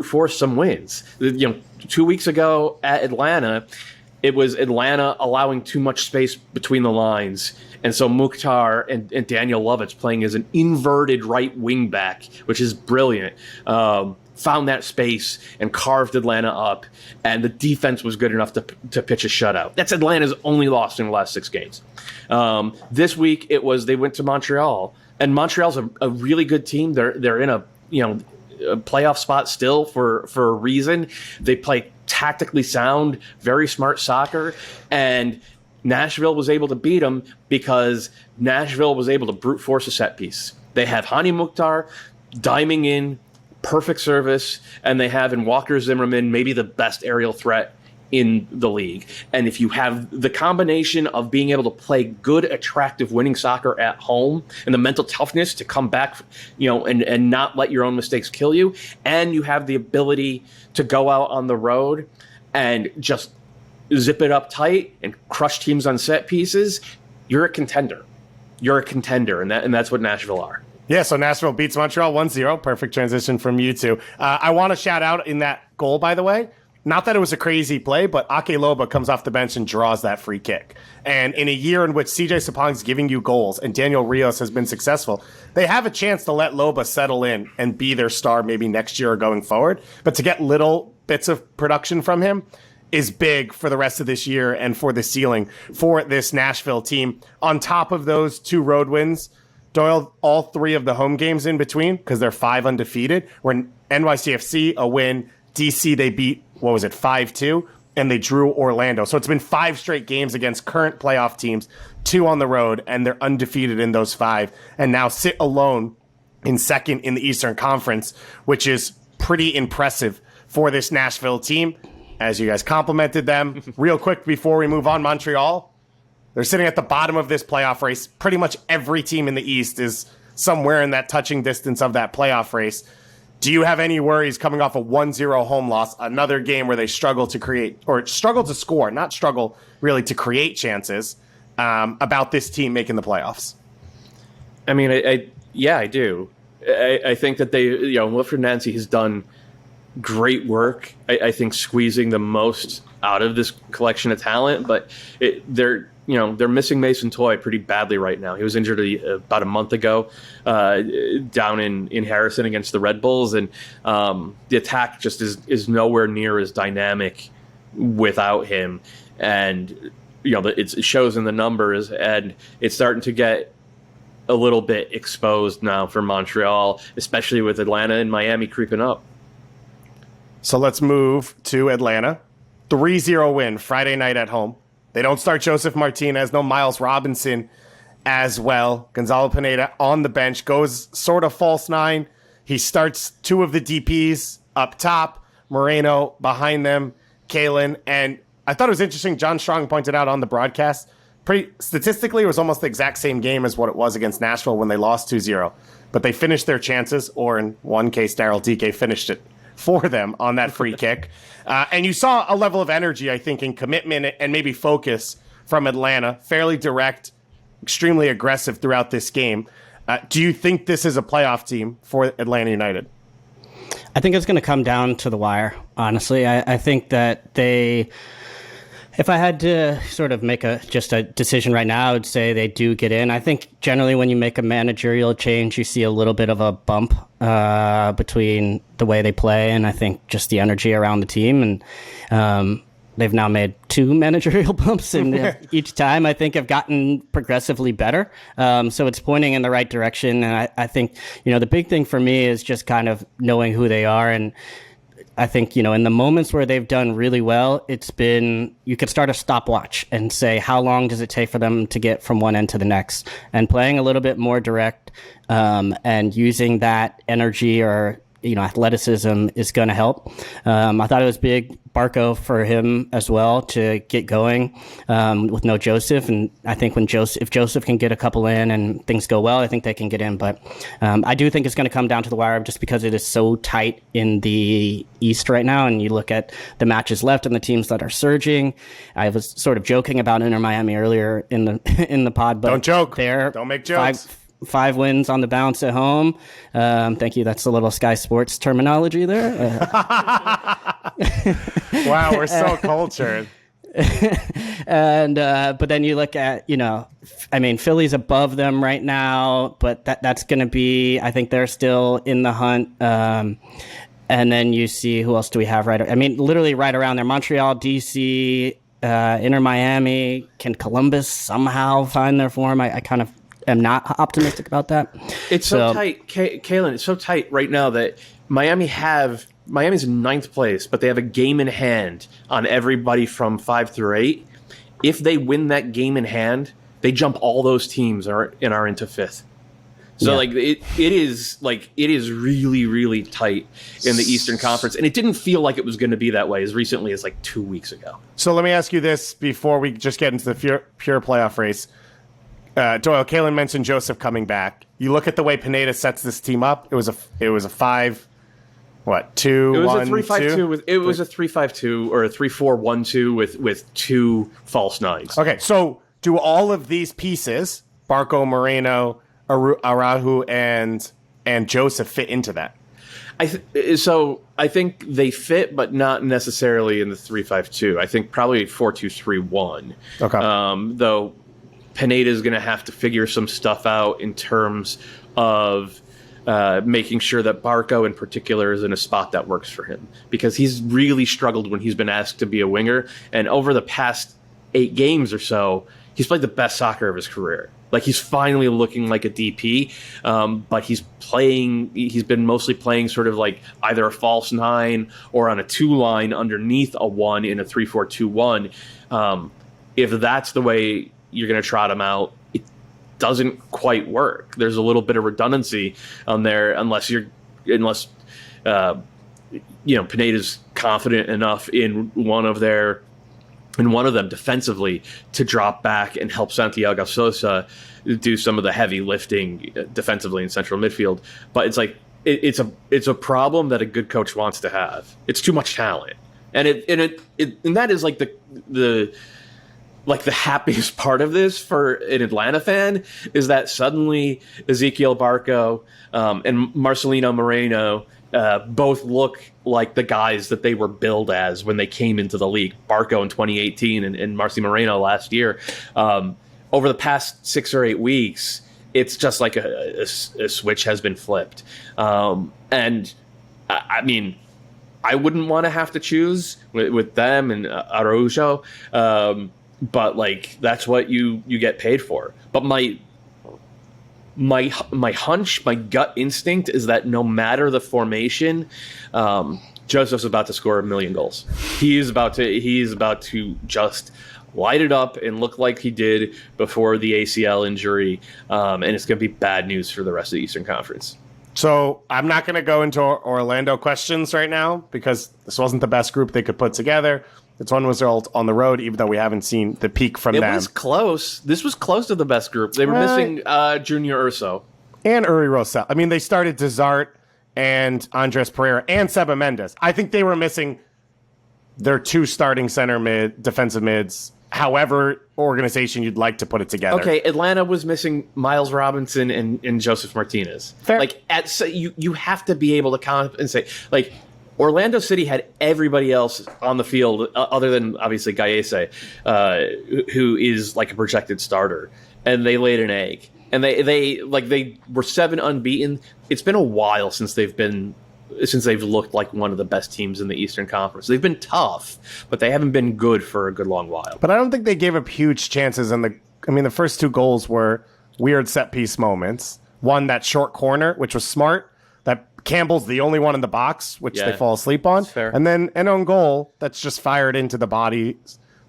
force some wins. 2 weeks ago at Atlanta, it was Atlanta allowing too much space between the lines. And so Mukhtar and Daniel Lovitz playing as an inverted right wing back, which is brilliant, found that space and carved Atlanta up, and the defense was good enough to pitch a shutout. That's Atlanta's only loss in the last 6 games. This week they went to Montreal, and Montreal's a really good team. They're in a playoff spot still for a reason. They play tactically sound, very smart soccer, and Nashville was able to beat them because Nashville was able to brute force a set piece. They have Hani Mukhtar diming in, perfect service, and they have in Walker Zimmerman maybe the best aerial threat in the league. And if you have the combination of being able to play good, attractive, winning soccer at home and the mental toughness to come back, and not let your own mistakes kill you, and you have the ability to go out on the road and just zip it up tight and crush teams on set pieces, you're a contender. You're a contender, and that's what Nashville are. Yeah, so Nashville beats Montreal 1-0. Perfect transition from you two. I want to shout out in that goal, by the way, not that it was a crazy play, but Ake Loba comes off the bench and draws that free kick. And in a year in which CJ Sapong's giving you goals and Daniel Rios has been successful, they have a chance to let Loba settle in and be their star maybe next year or going forward. But to get little bits of production from him is big for the rest of this year and for the ceiling for this Nashville team. On top of those 2 road wins, Doyle, all 3 of the home games in between, because they're 5 undefeated, were NYCFC, a win. DC, they beat, 5-2, and they drew Orlando. So it's been 5 straight games against current playoff teams, 2 on the road, and they're undefeated in those 5, and now sit alone in second in the Eastern Conference, which is pretty impressive for this Nashville team. As you guys complimented them. Real quick before we move on, Montreal, they're sitting at the bottom of this playoff race. Pretty much every team in the East is somewhere in that touching distance of that playoff race. Do you have any worries coming off a 1-0 home loss, another game where they struggle to score, not struggle really to create chances, about this team making the playoffs? I mean, I do. I think that Wilfred Nancy has done great work, I think, squeezing the most out of this collection of talent, but they're they're missing Mason Toye pretty badly right now. He was injured about a month ago down in Harrison against the Red Bulls, and the attack just is nowhere near as dynamic without him. And it shows in the numbers, and it's starting to get a little bit exposed now for Montreal, especially with Atlanta and Miami creeping up. So let's move to Atlanta. 3-0 win Friday night at home. They don't start Joseph Martinez, no Miles Robinson as well. Gonzalo Pineda on the bench, goes sort of false nine. He starts two of the DPs up top, Moreno behind them, Kalen. And I thought it was interesting, John Strong pointed out on the broadcast, statistically, it was almost the exact same game as what it was against Nashville when they lost 2-0. But they finished their chances, or in one case, Daryl Dike finished it for them on that free kick. And you saw a level of energy, I think, and commitment and maybe focus from Atlanta. Fairly direct, extremely aggressive throughout this game. Do you think this is a playoff team for Atlanta United? I think it's going to come down to the wire, honestly. I think that if I had to sort of make just a decision right now, I would say they do get in. I think generally when you make a managerial change, you see a little bit of a bump between the way they play and I think just the energy around the team. And they've now made 2 managerial bumps, and each time I think have gotten progressively better. So it's pointing in the right direction. And I think, the big thing for me is just kind of knowing who they are. And I think, in the moments where they've done really well, you could start a stopwatch and say, how long does it take for them to get from one end to the next? And playing a little bit more direct and using that energy or, athleticism is going to help. I thought it was big, Barco, for him as well to get going with no Joseph. And I think if Joseph can get a couple in and things go well, I think they can get in. But I do think it's going to come down to the wire just because it is so tight in the East right now. And you look at the matches left and the teams that are surging. I was sort of joking about Inter Miami earlier in the pod. But don't joke. Don't make jokes. 5 wins on the bounce at home. Thank you. That's a little Sky Sports terminology there. Wow, we're so cultured. And but then you look at, Philly's above them right now, but that's going to be, I think they're still in the hunt. And then you see, who else do we have literally right around there? Montreal, DC, Inter Miami. Can Columbus somehow find their form? I kind of am not optimistic about that. It's so tight, Kalen. It's so tight right now that Miami's in 9th place, but they have a game in hand on everybody from 5 through 8. If they win that game in hand, they jump all those teams and are into 5th. So it is really, really tight in the Eastern Conference, and it didn't feel like it was going to be that way as recently as 2 weeks ago. So let me ask you this before we just get into the pure playoff race. Doyle, Kalen mentioned Joseph coming back. You look at the way Pineda sets this team up. It was a 5. What, 2, 1, 2? It was a 3-5-2. It was a 3-5-2 or a 3-4-1-2 with 2 false nines. Okay, so do all of these pieces, Barco, Moreno, Araujo, and Joseph, fit into that? So I think they fit, but not necessarily in the 3-5-2. I think probably 4-2-3-1. Okay. Though Pineda is going to have to figure some stuff out in terms of making sure that Barco in particular is in a spot that works for him, because he's really struggled when he's been asked to be a winger. And over the past 8 games or so, he's played the best soccer of his career. He's finally looking like a DP, but he's been mostly playing sort of either a false 9 or on a 2 line underneath a 1 in a 3-4-2-1. If that's the way you're going to trot him out, it doesn't quite work. There's a little bit of redundancy on there unless Pineda's confident enough in one of them defensively to drop back and help Santiago Sosa do some of the heavy lifting defensively in central midfield. But it's a problem that a good coach wants to have. It's too much talent, and that is the happiest part of this for an Atlanta fan is that suddenly Ezequiel Barco and Marcelino Moreno both look like the guys that they were billed as when they came into the league. Barco in 2018 and Marcy Moreno last year. Over the past 6 or 8 weeks, it's just like a switch has been flipped. And I mean, I wouldn't want to have to choose with them and Araujo, but like that's what you get paid for. But my hunch, my gut instinct is that no matter the formation, Joseph's about to score 1 million goals. He's about to just light it up and look like he did before the ACL injury, and it's going to be bad news for the rest of the Eastern Conference. So I'm not going to go into Orlando questions right now because this wasn't the best group they could put together. It's one result on the road, even though we haven't seen the peak from them. It was close. This was close to the best group. They were missing Junior Urso. And Uri Rosell. I mean, they started Desart and Andres Pereira and Seba Mendes. I think they were missing their 2 starting defensive mids, however organization you'd like to put it together. Okay, Atlanta was missing Miles Robinson and Joseph Martinez. Fair. Like, you have to be able to compensate. Like, Orlando City had everybody else on the field other than, obviously, Gallese, who is like a projected starter. And they laid an egg. And they were 7 unbeaten. It's been a while since they've looked like one of the best teams in the Eastern Conference. They've been tough, but they haven't been good for a good long while. But I don't think they gave up huge chances. The first 2 goals were weird set-piece moments. One, that short corner, which was smart. That Campbell's the only one in the box, which they fall asleep on. Fair. And then an own goal that's just fired into the body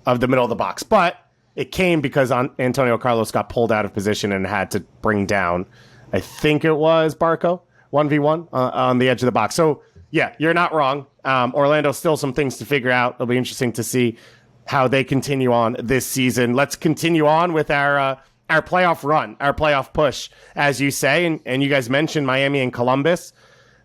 of the middle of the box. But it came because Antonio Carlos got pulled out of position and had to bring down, I think it was Barco, 1v1 on the edge of the box. So, yeah, you're not wrong. Orlando still some things to figure out. It'll be interesting to see how they continue on this season. Let's continue on with our playoff run, our playoff push, as you say. And you guys mentioned Miami and Columbus.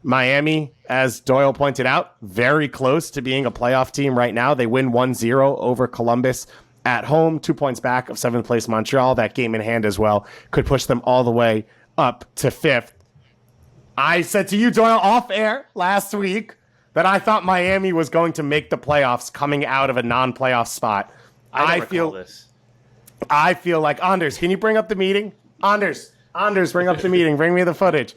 Miami, as Doyle pointed out, very close to being a playoff team right now. They win 1-0 over Columbus at home, 2 points back of 7th place Montreal. That game in hand as well could push them all the way up to 5th. I said to you, Doyle, off air last week that I thought Miami was going to make the playoffs coming out of a non-playoff spot. I feel like, Anders, can you bring up the meeting? Anders, bring up the meeting. Bring me the footage.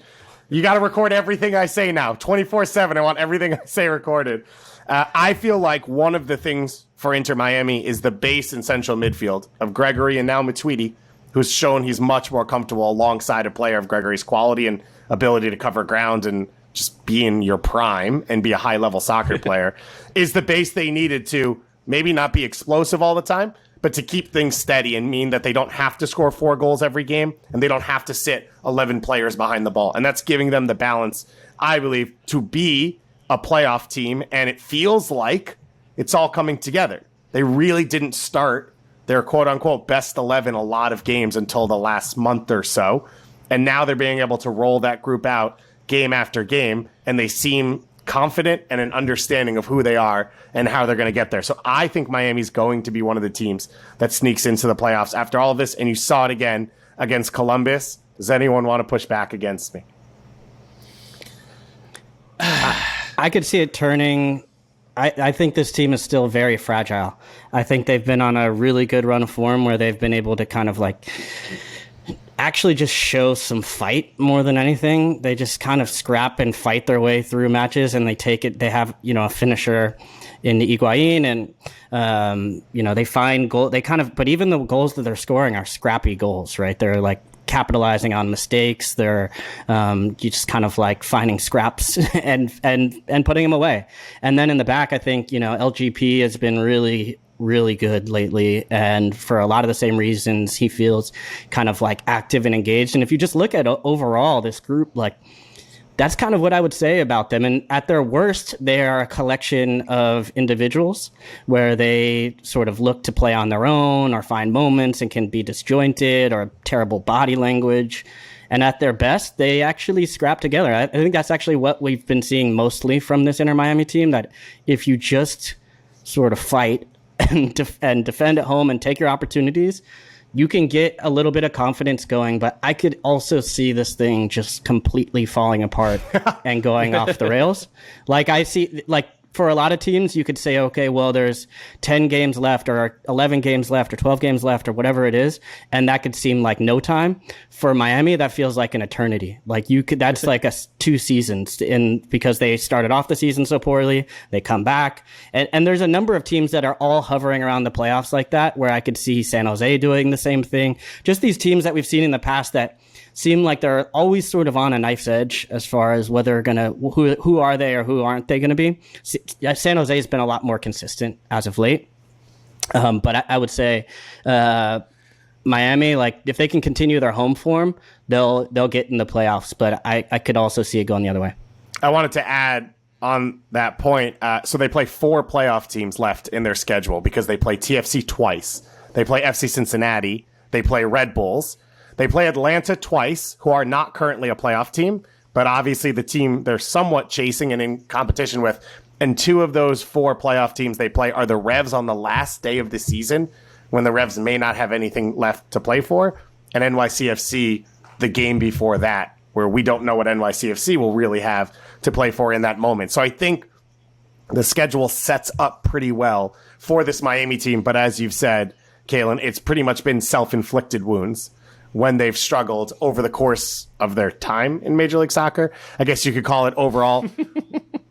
You got to record everything I say now. 24/7. I want everything I say recorded. I feel like one of the things for Inter Miami is the base and central midfield of Gregory and now Matuidi, who's shown he's much more comfortable alongside a player of Gregory's quality and ability to cover ground and just be in your prime and be a high-level soccer player, is the base they needed to maybe not be explosive all the time, but to keep things steady and mean that they don't have to score 4 goals every game and they don't have to sit 11 players behind the ball. And that's giving them the balance, I believe, to be a playoff team. And it feels like it's all coming together. They really didn't start their quote-unquote best 11 a lot of games until the last month or so. And now they're being able to roll that group out game after game, and they seem confident and an understanding of who they are and how they're going to get there. So I think Miami's going to be one of the teams that sneaks into the playoffs after all of this, and you saw it again against Columbus. Does anyone want to push back against me? I could see it turning. I think this team is still very fragile. I think they've been on a really good run of form where they've been able to kind of like actually just show some fight more than anything. They just kind of scrap and fight their way through matches, and they take it. They have, a finisher in the Higuain, and they find goal. They kind of, but even the goals that they're scoring are scrappy goals, right? They're like capitalizing on mistakes. They're you just kind of like finding scraps and putting them away. And then in the back, I think LGP has been really good lately, and for a lot of the same reasons, he feels kind of like active and engaged. And if you just look at overall this group, like that's kind of what I would say about them. And at their worst, they are a collection of individuals where they sort of look to play on their own or find moments and can be disjointed or terrible body language. And at their best, they actually scrap together. I think that's actually what we've been seeing mostly from this Inter Miami team, that if you just sort of fight and defend at home and take your opportunities, you can get a little bit of confidence going, but I could also see this thing just completely falling apart and going off the rails. Like I see, like for a lot of teams, you could say, okay, well, there's 10 games left or 11 games left or 12 games left or whatever it is. And that could seem like no time. For Miami, that feels like an eternity. Like that's like 2 seasons because they started off the season so poorly. They come back. And there's a number of teams that are all hovering around the playoffs like that, where I could see San Jose doing the same thing. Just these teams that we've seen in the past that seem like they're always sort of on a knife's edge as far as whether who are they or who aren't they going to be. San Jose has been a lot more consistent as of late. But I would say Miami, like if they can continue their home form, they'll get in the playoffs. But I could also see it going the other way. I wanted to add on that point. So they play 4 playoff teams left in their schedule because they play TFC twice. They play FC Cincinnati. They play Red Bulls. They play Atlanta twice, who are not currently a playoff team, but obviously the team they're somewhat chasing and in competition with. And 2 of those 4 playoff teams they play are the Revs on the last day of the season, when the Revs may not have anything left to play for, and NYCFC the game before that, where we don't know what NYCFC will really have to play for in that moment. So I think the schedule sets up pretty well for this Miami team, but as you've said, Kalen, it's pretty much been self-inflicted wounds when they've struggled over the course of their time in Major League Soccer. I guess you could call it overall.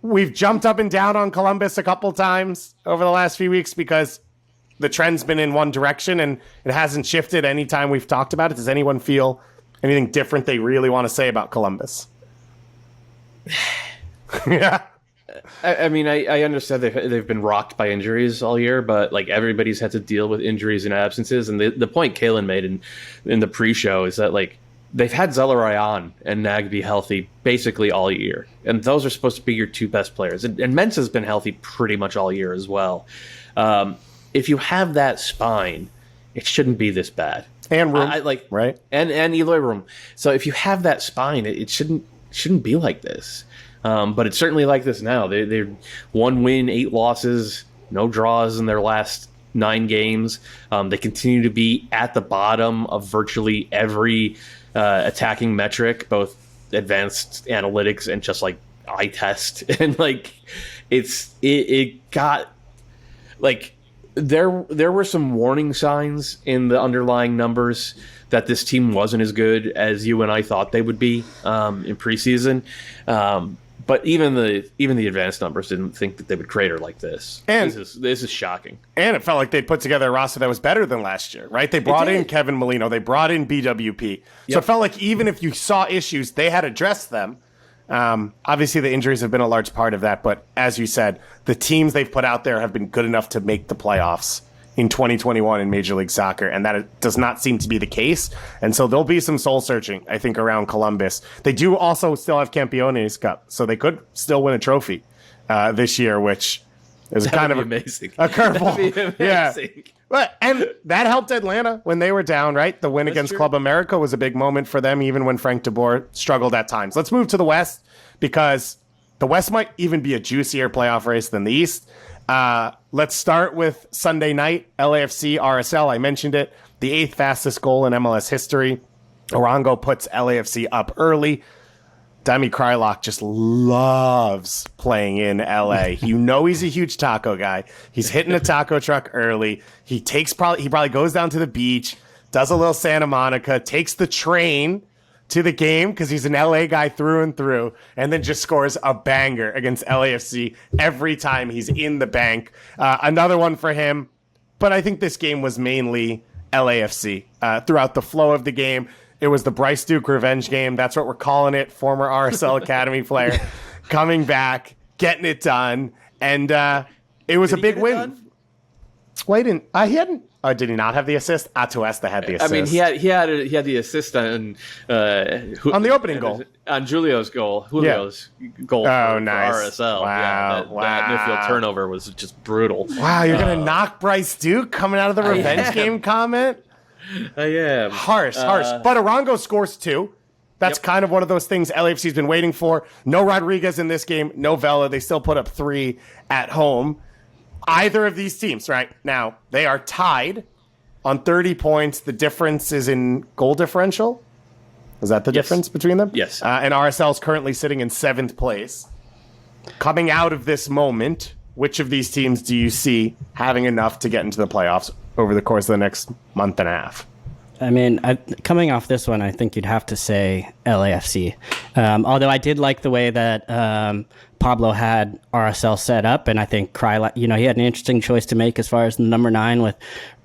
We've jumped up and down on Columbus a couple times over the last few weeks because the trend's been in one direction and it hasn't shifted any time we've talked about it. Does anyone feel anything different they really want to say about Columbus? Yeah. I mean, I understand they've been rocked by injuries all year, but like everybody's had to deal with injuries and absences. And the point Kalen made in the pre-show is that like they've had Zelarayan and Nagby healthy basically all year, and those are supposed to be your 2 best players. And Mensah's been healthy pretty much all year as well. If you have that spine, it shouldn't be this bad. And room, right? And Eloy room. So if you have that spine, it shouldn't be like this. But it's certainly like this now. They're 1 win, 8 losses, no draws in their last 9 games. They continue to be at the bottom of virtually every attacking metric, both advanced analytics and just like eye test. And like it got like there were some warning signs in the underlying numbers that this team wasn't as good as you and I thought they would be in preseason. But even the advanced numbers didn't think that they would crater like this. And this is shocking. And it felt like they put together a roster that was better than last year, right? They brought in Kevin Molino. They brought in BWP. So it felt like even if you saw issues, they had addressed them. Obviously, the injuries have been a large part of that. But as you said, the teams they've put out there have been good enough to make the playoffs in 2021 in Major League Soccer, and that does not seem to be the case. And so there'll be some soul-searching, I think, around Columbus. They do also still have Campeones Cup, so they could still win a trophy this year, which is kind of amazing. A curveball. Yeah. But, and that helped Atlanta when they were down, right? The win against Club America was a big moment for them, even when Frank de Boer struggled at times. Let's move to the West, because the West might even be a juicier playoff race than the East. Let's start with Sunday night, LAFC RSL. I mentioned it. The 8th fastest goal in MLS history. Arango puts LAFC up early. Demi Krylock just loves playing in LA. You know he's a huge taco guy. He's hitting a taco truck early. He probably goes down to the beach, does a little Santa Monica, takes the train to the game because he's an LA guy through and through, and then just scores a banger against LAFC every time he's in the bank. Another one for him, but I think this game was mainly LAFC. Throughout the flow of the game, it was the Bryce Duke revenge game. That's what we're calling it. Former RSL Academy player coming back, getting it done, and it was a big win. Wait, he hadn't. Did he not have the assist? Atuesta had the assist. I mean, he had the assist on the opening goal, on Julio's goal. Julio's goal. Oh, nice. For RSL. Wow, that midfield turnover was just brutal. Wow, you're gonna knock Bryce Duke coming out of the revenge game comment? I am harsh. But Arango scores 2. That's kind of one of those things LAFC's been waiting for. No Rodriguez in this game. No Vela. They still put up 3 at home. Either of these teams, right now, they are tied on 30 points. The difference is in goal differential. Is that the difference between them? Yes. And RSL is currently sitting in 7th place. Coming out of this moment, which of these teams do you see having enough to get into the playoffs over the course of the next month and a half? I mean, coming off this one, I think you'd have to say LAFC. Although I did like the way that Pablo had RSL set up, and I think Krylak, he had an interesting choice to make as far as the number 9 with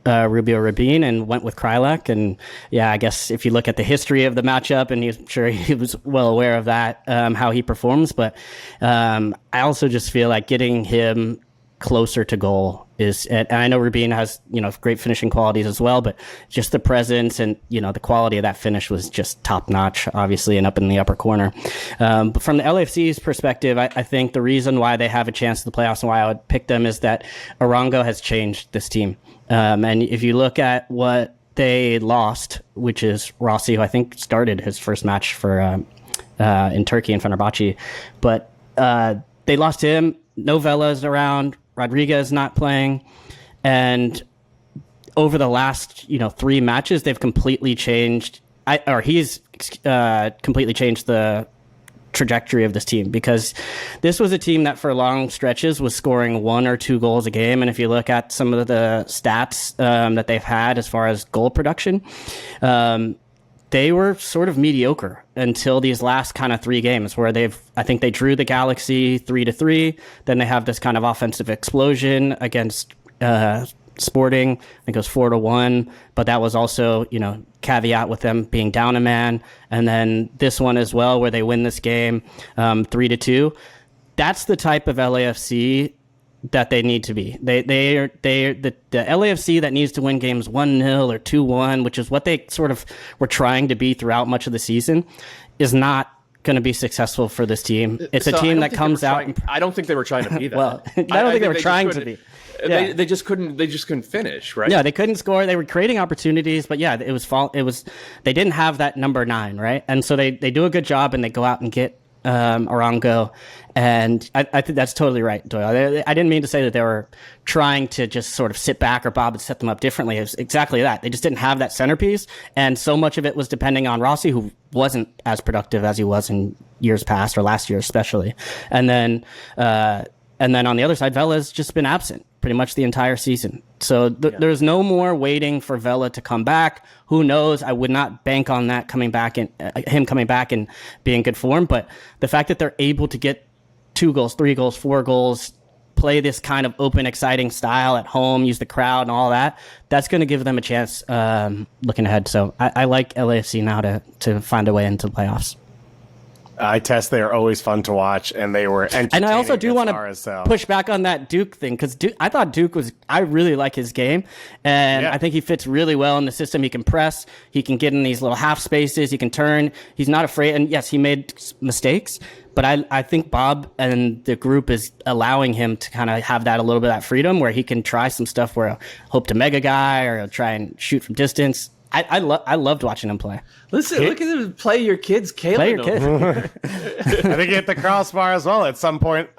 Rubio Rabin, and went with Krylak. And yeah, I guess if you look at the history of the matchup, and I'm sure he was well aware of that, how he performs. But I also just feel like getting him closer to goal and I know Rubin has, great finishing qualities as well, but just the presence and, the quality of that finish was just top notch, obviously, and up in the upper corner. But from the LAFC's perspective, I think the reason why they have a chance to the playoffs and why I would pick them is that Arango has changed this team. And if you look at what they lost, which is Rossi, who I think started his first match for in Turkey in Fenerbahce, but they lost him. Novella's around. Rodriguez not playing, and over the last 3 matches, they've completely changed. He's completely changed the trajectory of this team, because this was a team that for long stretches was scoring 1 or 2 goals a game, and if you look at some of the stats that they've had as far as goal production, they were sort of mediocre until these last kind of 3 games where I think they drew the Galaxy 3-3. Then they have this kind of offensive explosion against Sporting. I think it was 4-1, but that was also, caveat with them being down a man. And then this one as well, where they win this game 3-2. That's the type of LAFC that they need to be. The LAFC that needs to win games 1-0 or 2-1, which is what they sort of were trying to be throughout much of the season, is not going to be successful for this team. It's a team that comes out. I don't think they were trying to be that. Well, I don't think they were trying to be. Yeah. They just couldn't finish, right? Yeah, they couldn't score. They were creating opportunities, but yeah, they didn't have that number 9, right? And so they do a good job, and they go out and get Arango, and I think that's totally right, Doyle. I didn't mean to say that they were trying to just sort of sit back or Bob and set them up differently. It was exactly that. They just didn't have that centerpiece, and so much of it was depending on Rossi, who wasn't as productive as he was in years past, or last year especially. And then on the other side, Vela's just been absent pretty much the entire season. So there's no more waiting for Vela to come back. Who knows? I would not bank on that coming back and him coming back and being in good form. But the fact that they're able to get 2 goals, 3 goals, 4 goals, play this kind of open, exciting style at home, use the crowd and all that, that's going to give them a chance looking ahead. So I like LAFC now to find a way into the playoffs. They are always fun to watch, and they were entertaining. And I also do want to RSL. push back on that Duke thing, because I thought I really like his game, and I think he fits really well in the system. He can press, he can get in these little half spaces, he can turn, he's not afraid, and yes, he made mistakes, but I think Bob and the group is allowing him to kind of have that a little bit of that freedom where he can try some stuff where he'll hope to mega guy or he'll try and shoot from distance. I loved watching him play. Listen, look at him play your kids, Caleb. Play your kids. I think he hit the crossbar as well at some point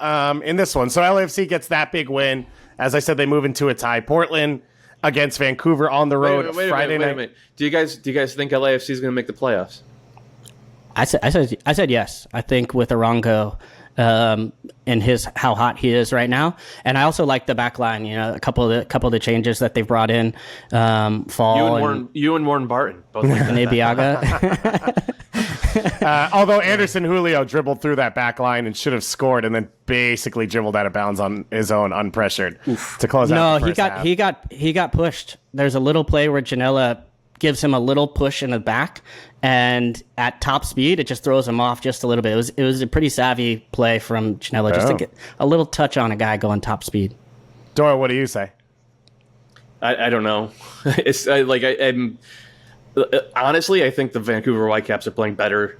in this one. So LAFC gets that big win. As I said, they move into a tie. Portland against Vancouver on the road Friday night. Wait a minute. Do you guys think LAFC is going to make the playoffs? I said yes. I think with Arango and how hot he is right now, and I also like the back line. A couple of the changes that they've brought in. Fall you and Warren Barton both like that. Nebiaga. Although Anderson Julio dribbled through that back line and should have scored, and then basically dribbled out of bounds on his own, unpressured, to close out. No, he got pushed. There's a little play where Janela gives him a little push in the back, and at top speed, it just throws him off just a little bit. It was a pretty savvy play from Janela, just to get a little touch on a guy going top speed. Dora, what do you say? I don't know. Honestly, I think the Vancouver Whitecaps are playing better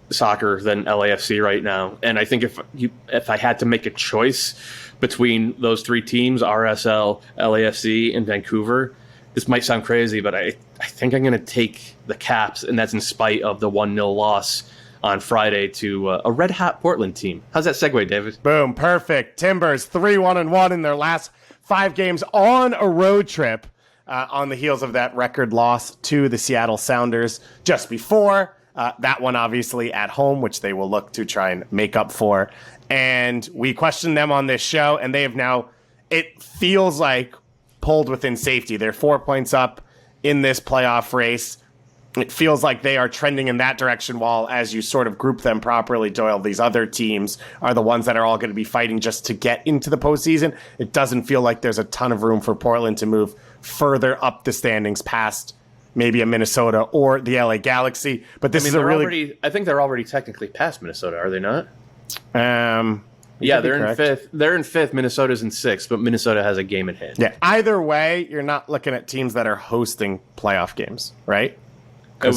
soccer than LAFC right now. And I think if I had to make a choice between those 3 teams, RSL, LAFC, and Vancouver, this might sound crazy, but I think I'm going to take the Caps, and that's in spite of the 1-0 loss on Friday to a red-hot Portland team. How's that segue, David? Boom, perfect. Timbers 3-1-1 in their last 5 games on a road trip. on the heels of that record loss to the Seattle Sounders just before. That one obviously at home, which they will look to try and make up for. And we questioned them on this show, and they have now, it feels like, pulled within safety. They're 4 points up in this playoff race. It feels like they are trending in that direction, while as you sort of group them properly, Doyle, these other teams are the ones that are all going to be fighting just to get into the postseason. It doesn't feel like there's a ton of room for Portland to move further up the standings past maybe a Minnesota or the LA Galaxy. But this is a really... I think they're already technically past Minnesota, are they not? Yeah, they're in fifth. They're in fifth. Minnesota's in sixth, but Minnesota has a game in hand. Yeah. Either way, you're not looking at teams that are hosting playoff games, right? It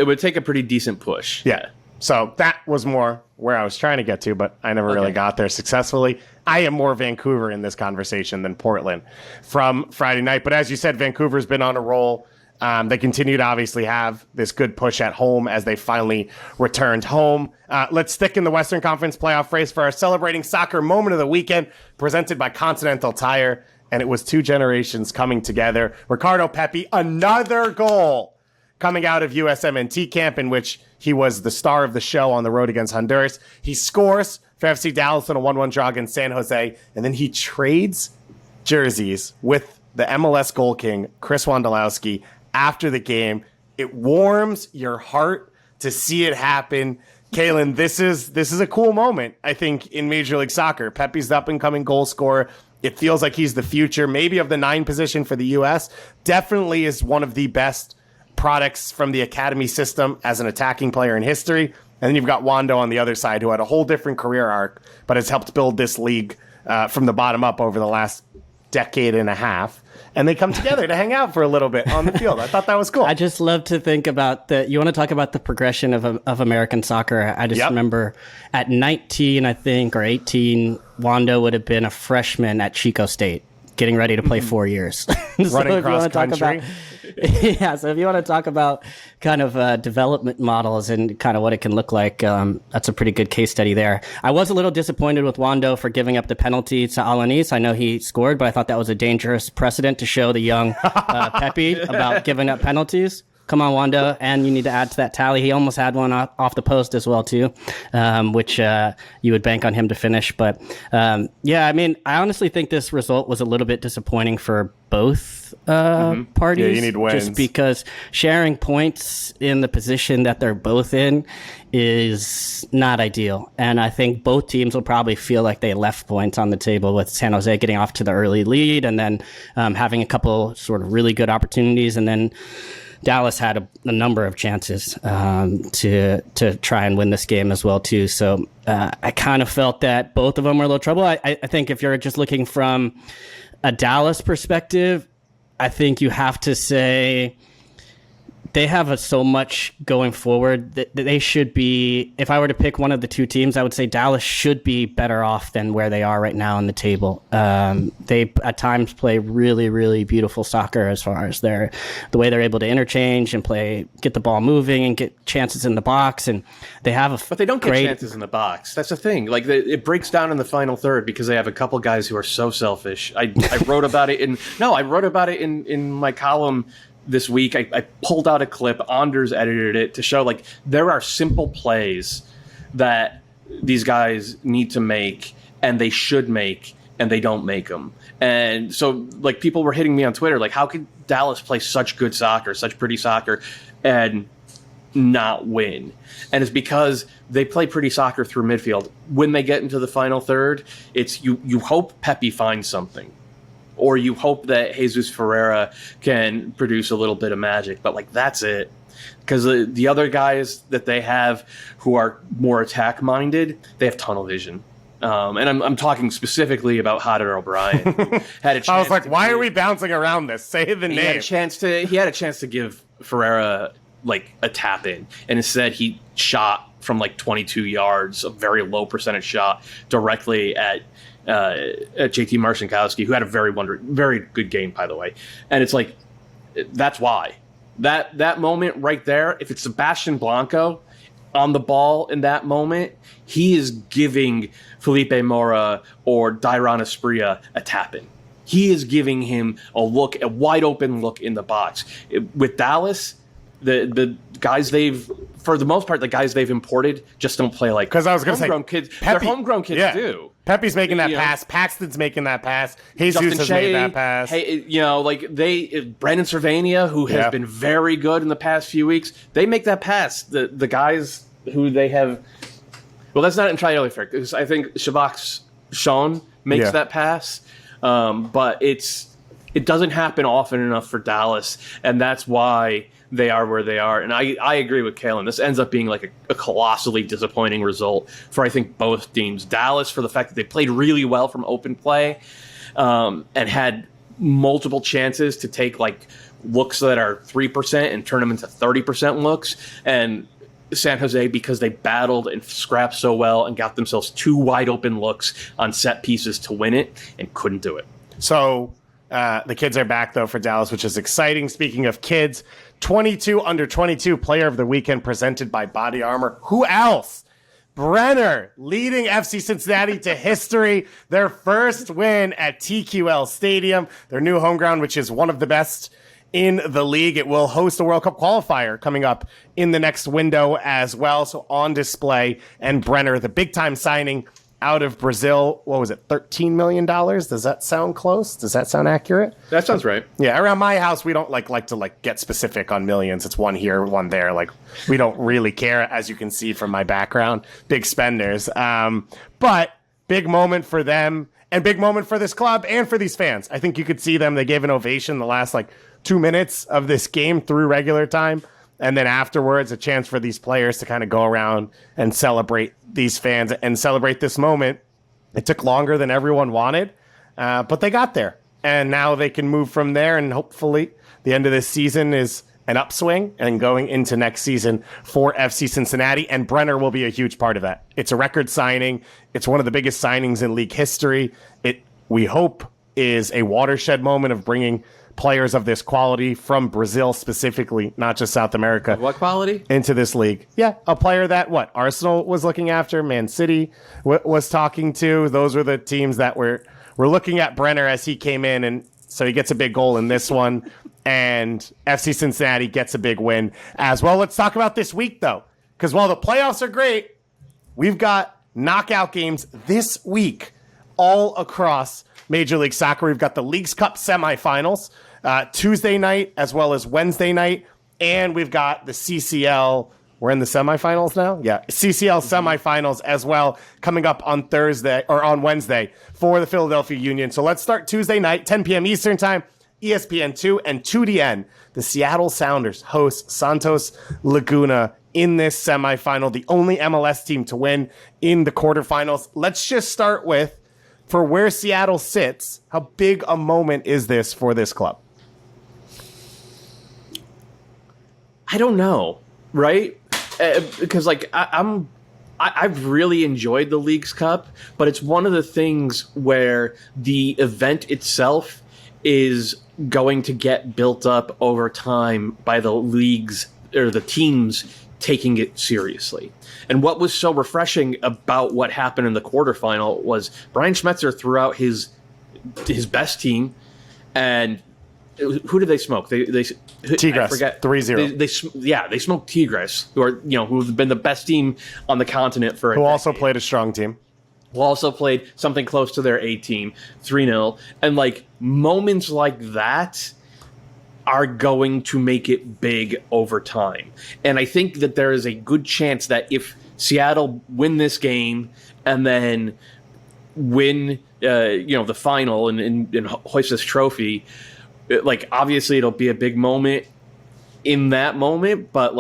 would take a pretty decent push. Yeah. So that was more where I was trying to get to, but I never really got there successfully. I am more Vancouver in this conversation than Portland from Friday night. But as you said, Vancouver's been on a roll. They continue to obviously have this good push at home as they finally returned home. Let's stick in the Western Conference playoff race for our Celebrating Soccer moment of the weekend, presented by Continental Tire. And it was two generations coming together. Ricardo Pepi, another goal coming out of USMNT camp, in which he was the star of the show on the road against Honduras. He scores for FC Dallas in a 1-1 draw against San Jose, and then he trades jerseys with the MLS goal king, Chris Wondolowski, after the game. It warms your heart to see it happen. Kalen, this is a cool moment, I think, in Major League Soccer. Pepe's the up-and-coming goal scorer. It feels like he's the future, maybe of the 9 position for the U.S. Definitely is one of the best products from the academy system as an attacking player in history. And then you've got Wondo on the other side, who had a whole different career arc, but has helped build this league from the bottom up over the last decade and a half. And they come together to hang out for a little bit on the field. I thought that was cool. I just love to think about you want to talk about the progression of American soccer. I just remember at 19, I think, or 18, Wondo would have been a freshman at Chico State, getting ready to play 4 years. Running cross country. So if you want to talk about kind of development models and kind of what it can look like, that's a pretty good case study there. I was a little disappointed with Wondo for giving up the penalty to Alanis. I know he scored, but I thought that was a dangerous precedent to show the young Pepi about giving up penalties. Come on, Wondo, and you need to add to that tally. He almost had one off the post as well, too, which you would bank on him to finish. But, I mean, I honestly think this result was a little bit disappointing for both parties. Yeah, you need wins. Just because sharing points in the position that they're both in is not ideal. And I think both teams will probably feel like they left points on the table, with San Jose getting off to the early lead and then having a couple sort of really good opportunities, and then Dallas had a number of chances to try and win this game as well, too. So I kind of felt that both of them were a little trouble. I think if you're just looking from a Dallas perspective, I think you have to say they have so much going forward that they should be, if I were to pick one of the two teams, I would say Dallas should be better off than where they are right now on the table. They at times play really, really beautiful soccer as far as the way they're able to interchange and get the ball moving and get chances in the box. And they have but they don't get chances in the box. That's the thing. Like it breaks down in the final third because they have a couple guys who are so selfish. I wrote about it in my column this week. I pulled out a clip. Anders edited it to show like there are simple plays that these guys need to make and they should make, and they don't make them. And so like people were hitting me on Twitter like, how could Dallas play such good soccer, such pretty soccer, and not win? And it's because they play pretty soccer through midfield. When they get into the final third, it's you hope Pepi finds something, or you hope that Jesus Ferreira can produce a little bit of magic. But, like, that's it. Because the other guys that they have who are more attack-minded, they have tunnel vision. And I'm talking specifically about Hodder O'Brien. Had a chance. I was like, why are we bouncing around this? Say the name. He had a chance to give Ferreira, like, a tap-in. And instead, he shot from, like, 22 yards, a very low percentage shot, directly at JT Marcinkowski, who had a very good game, by the way. And it's like, that's why. That moment right there, if it's Sebastian Blanco on the ball in that moment, he is giving Felipe Mora or Dairon Asprilla a tap-in. he is giving him a wide open look in the box. With Dallas, the guys for the most part, the guys they've imported just don't play like, because I was going to say, homegrown kids. They're homegrown kids too. Pepi's making that pass. Paxton's making that pass. Jesus has made that pass. Hey, Brandon Cervania, who has been very good in the past few weeks, they make that pass. The guys who they have, well, that's not entirely fair, because I think Shabak Sean makes that pass, but it doesn't happen often enough for Dallas, and that's why they are where they are. And I agree with Kalen. This ends up being like a colossally disappointing result for, I think, both teams. Dallas, for the fact that they played really well from open play and had multiple chances to take like looks that are 3% and turn them into 30% looks. And San Jose, because they battled and scrapped so well and got themselves 2 wide open looks on set pieces to win it and couldn't do it. So the kids are back, though, for Dallas, which is exciting. Speaking of kids, 22 under 22 player of the weekend presented by Body Armor. Who else? Brenner leading FC Cincinnati to history. Their first win at TQL Stadium, their new home ground, which is one of the best in the league. It will host a World Cup qualifier coming up in the next window as well. So on display, and Brenner, the big time signing out of Brazil. What was it? $13 million. Does that sound close? Does that sound accurate? That sounds right. Yeah. Around my house, we don't like to get specific on millions. It's one here, one there. Like, we don't really care, as you can see from my background. Big spenders. But big moment for them, and big moment for this club and for these fans. I think you could see them. They gave an ovation the last 2 minutes of this game through regular time. And then afterwards, a chance for these players to kind of go around and celebrate these fans and celebrate this moment. It took longer than everyone wanted, but they got there. And now they can move from there, and hopefully the end of this season is an upswing and going into next season for FC Cincinnati. And Brenner will be a huge part of that. It's a record signing. It's one of the biggest signings in league history. It, we hope, is a watershed moment of bringing players of this quality from Brazil specifically, not just South America. What quality? Into this league. Yeah, a player that Arsenal was looking after, Man City was talking to. Those were the teams that were looking at Brenner as he came in, and so he gets a big goal in this one, and FC Cincinnati gets a big win as well. Let's talk about this week, though, because while the playoffs are great, we've got knockout games this week all across Major League Soccer. We've got the Leagues Cup Semifinals Tuesday night as well as Wednesday night, and we've got the CCL. We're in the semifinals now? Yeah, CCL Semifinals as well, coming up on Thursday or on Wednesday for the Philadelphia Union. So let's start Tuesday night, 10 p.m. Eastern Time, ESPN2 and 2DN. The Seattle Sounders host Santos Laguna in this semifinal, the only MLS team to win in the quarterfinals. Let's just start with, for where Seattle sits, how big a moment is this for this club? I don't know, right? Because I've really enjoyed the Leagues Cup, but it's one of the things where the event itself is going to get built up over time by the leagues or the teams taking it seriously. And what was so refreshing about what happened in the quarterfinal was Brian Schmetzer threw out his best team, and who did they smoke? Tigres, 3-0. They smoked Tigres, who've been the best team on the continent for a decade. Also played a strong team. Who also played something close to their A team, 3-0. And moments like that are going to make it big over time. And I think that there is a good chance that if Seattle win this game and then win the final and hoist this trophy, obviously it'll be a big moment in that moment, but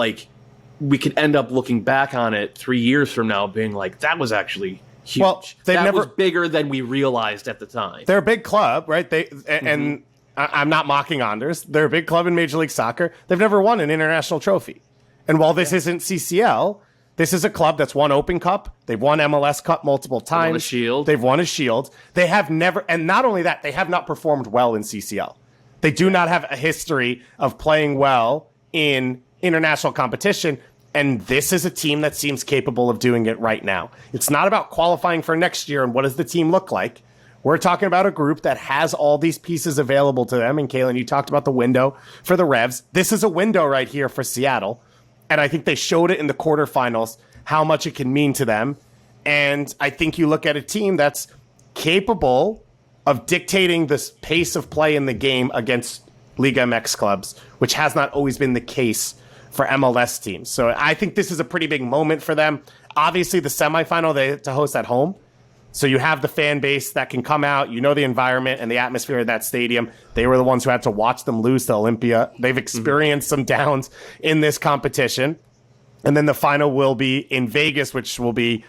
we could end up looking back on it 3 years from now being that was actually huge. Well, that was bigger than we realized at the time. They're a big club, right? And I'm not mocking Anders. They're a big club in Major League Soccer. They've never won an international trophy. And while this isn't CCL, this is a club that's won Open Cup. They've won MLS Cup multiple times. They've won a Shield. They have never, and not only that, they have not performed well in CCL. They do not have a history of playing well in international competition, and this is a team that seems capable of doing it right now. It's not about qualifying for next year and what does the team look like. we're talking about a group that has all these pieces available to them. And Kalen, you talked about the window for the Revs. This is a window right here for Seattle. And I think they showed it in the quarterfinals, how much it can mean to them. And I think you look at a team that's capable of dictating the pace of play in the game against Liga MX clubs, which has not always been the case for MLS teams. So I think this is a pretty big moment for them. Obviously, the semifinal they have to host at home. So you have the fan base that can come out, the environment and the atmosphere of that stadium. They were the ones who had to watch them lose to Olympia. They've experienced some downs in this competition. And then the final will be in Vegas, which will be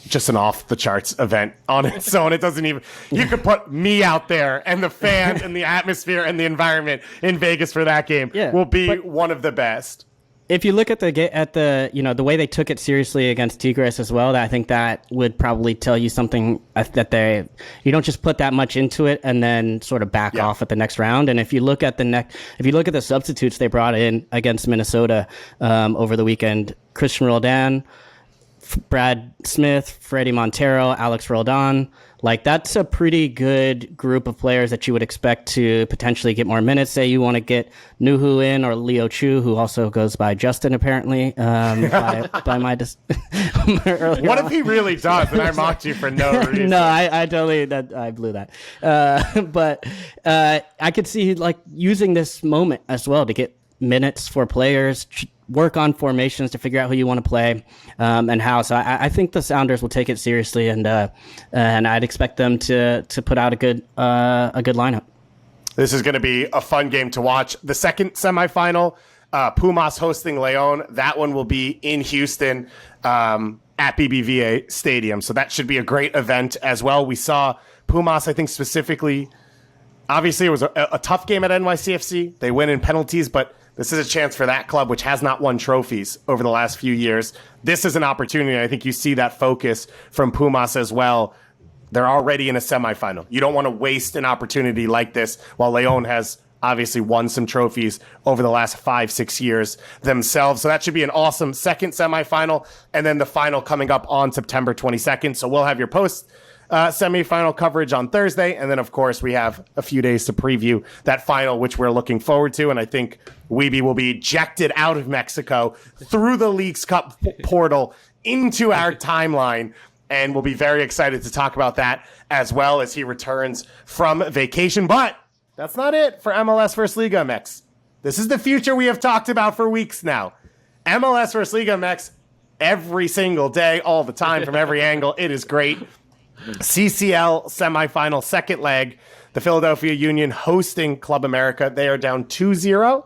just an off-the-charts event on its own. It doesn't even... You could put me out there, and the fans and the atmosphere and the environment in Vegas for that game will be one of the best. If you look at the the way they took it seriously against Tigres as well, I think that would probably tell you something that you don't just put that much into it and then sort of back off at the next round. And if you look at the substitutes they brought in against Minnesota over the weekend, Christian Roldan, Brad Smith, Freddie Montero, Alex Roldan, that's a pretty good group of players that you would expect to potentially get more minutes. Say you want to get Nuhu in, or Leo Chu, who also goes by Justin apparently. By my what if he really does? And I mocked you for no reason. No, I totally I blew that. But I could see using this moment as well to get minutes for players. Work on formations to figure out who you want to play and how. So I think the Sounders will take it seriously, and I'd expect them to put out a good lineup. This is going to be a fun game to watch. The second semifinal, Pumas hosting León. That one will be in Houston at BBVA Stadium. So that should be a great event as well. We saw Pumas, I think specifically. Obviously, it was a tough game at NYCFC. They win in penalties, but this is a chance for that club, which has not won trophies over the last few years. This is an opportunity. I think you see that focus from Pumas as well. They're already in a semifinal. You don't want to waste an opportunity like this, while León has obviously won some trophies over the last 5-6 years themselves. So that should be an awesome second semifinal. And then the final coming up on September 22nd. So we'll have your post semifinal coverage on Thursday. And then, of course, we have a few days to preview that final, which we're looking forward to. And I think Weeby will be ejected out of Mexico through the Leagues Cup portal into our timeline. And we'll be very excited to talk about that as well as he returns from vacation. But that's not it for MLS vs. Liga MX. This is the future we have talked about for weeks now. MLS vs. Liga MX every single day, all the time, from every angle. It is great. CCL semifinal, second leg. The Philadelphia Union hosting Club America. They are down 2-0,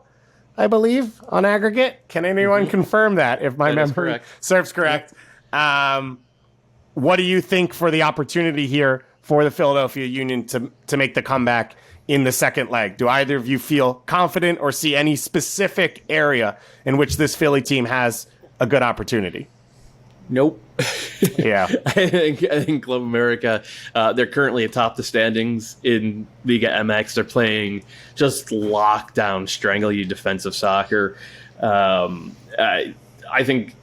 I believe, on aggregate. Can anyone confirm that, if my memory serves correct? What do you think for the opportunity here for the Philadelphia Union to make the comeback in the second leg? Do either of you feel confident or see any specific area in which this Philly team has a good opportunity? Nope. Yeah. I think Club America, they're currently atop the standings in Liga MX. They're playing just lockdown, strangle you defensive soccer. I think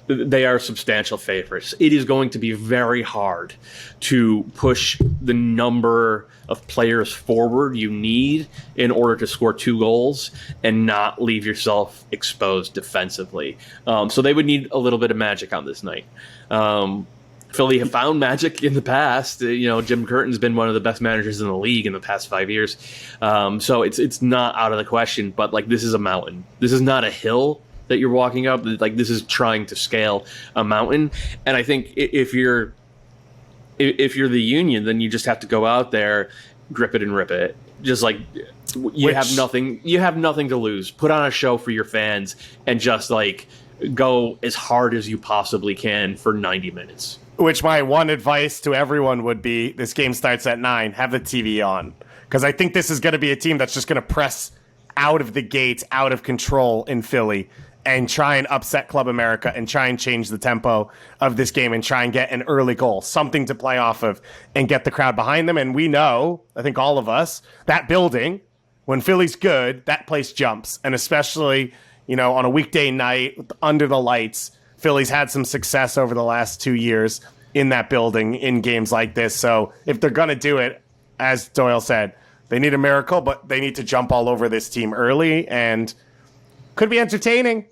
they are substantial favorites. It is going to be very hard to push the number of players forward you need in order to score 2 goals and not leave yourself exposed defensively. So they would need a little bit of magic on this night. Philly have found magic in the past. Jim Curtin's been one of the best managers in the league in the past 5 years. So it's not out of the question, but this is a mountain. This is not a hill that you're walking up. This is trying to scale a mountain. And I think if you're the Union, then you just have to go out there, grip it and rip it. Just have nothing. You have nothing to lose. Put on a show for your fans and just go as hard as you possibly can for 90 minutes. Which my one advice to everyone would be: this game starts at 9. Have the TV on, because I think this is going to be a team that's just going to press out of the gates, out of control in Philly, and try and upset Club America and try and change the tempo of this game and try and get an early goal, something to play off of and get the crowd behind them. And we know, I think all of us, that building, when Philly's good, that place jumps. And especially, on a weekday night under the lights, Philly's had some success over the last 2 years in that building in games like this. So if they're going to do it, as Doyle said, they need a miracle, but they need to jump all over this team early, and could be entertaining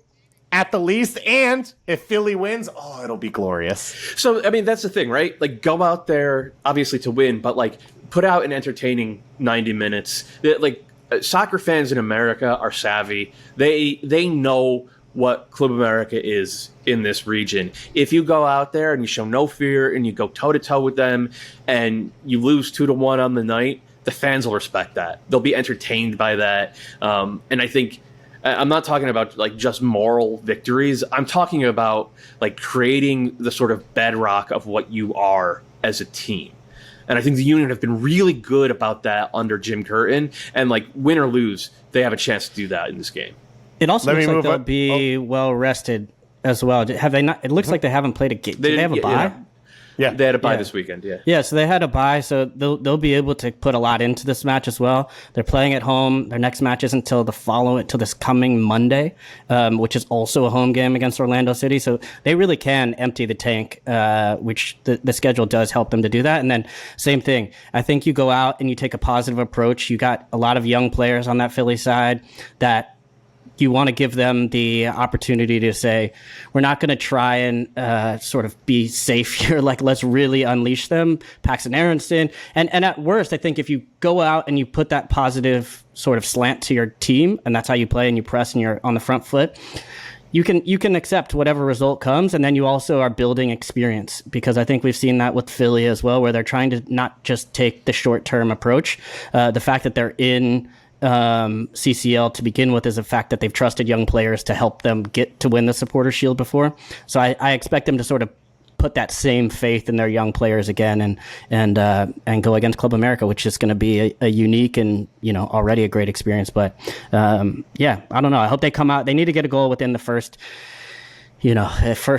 at the least. And if Philly wins, it'll be glorious. So, I mean, that's the thing, right? Like, go out there, obviously, to win, but, like, put out an entertaining 90 minutes. Like, soccer fans in America are savvy. They know what Club America is in this region. If you go out there and you show no fear and you go toe-to-toe with them and you lose 2-1 on the night, the fans will respect that. They'll be entertained by that. And I think I'm not talking about like just moral victories. I'm talking about like creating the sort of bedrock of what you are as a team. And I think the Union have been really good about that under Jim Curtin. And like win or lose, they have a chance to do that in this game. It also looks like they'll be well rested as well. Have they not? It looks like they haven't played a game. Do they have a bye? Yeah, they had a bye this weekend. Yeah. So they had a bye, so they'll be able to put a lot into this match as well. They're playing at home. Their next match isn't till this coming Monday, which is also a home game against Orlando City. So they really can empty the tank, which the schedule does help them to do that. And then same thing. I think you go out and you take a positive approach. You got a lot of young players on that Philly side that you want to give them the opportunity to say, we're not going to try and sort of be safe here. Like, let's really unleash them. Paxton Aronson. And at worst, I think if you go out and you put that positive sort of slant to your team, and that's how you play and you press and you're on the front foot, you can accept whatever result comes. And then you also are building experience, because I think we've seen that with Philly as well, where they're trying to not just take the short-term approach. The fact that they're in CCL to begin with is a fact that they've trusted young players to help them get to win the Supporters Shield before. So I expect them to sort of put that same faith in their young players again and go against Club America, which is going to be a unique and already a great experience. But I don't know. I hope they come out. They need to get a goal within the first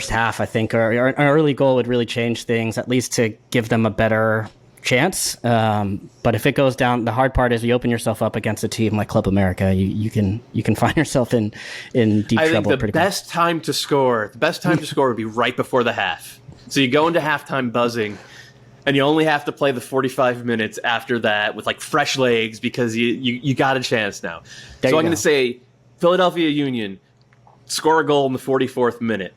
half, I think, or an early goal would really change things, at least to give them a better chance. But if it goes down, the hard part is you open yourself up against a team like Club America. You can find yourself in deep trouble. The best time to score would be right before the half. So you go into halftime buzzing, and you only have to play the 45 minutes after that with like fresh legs, because you got a chance now. So I'm going to say Philadelphia Union, score a goal in the 44th minute.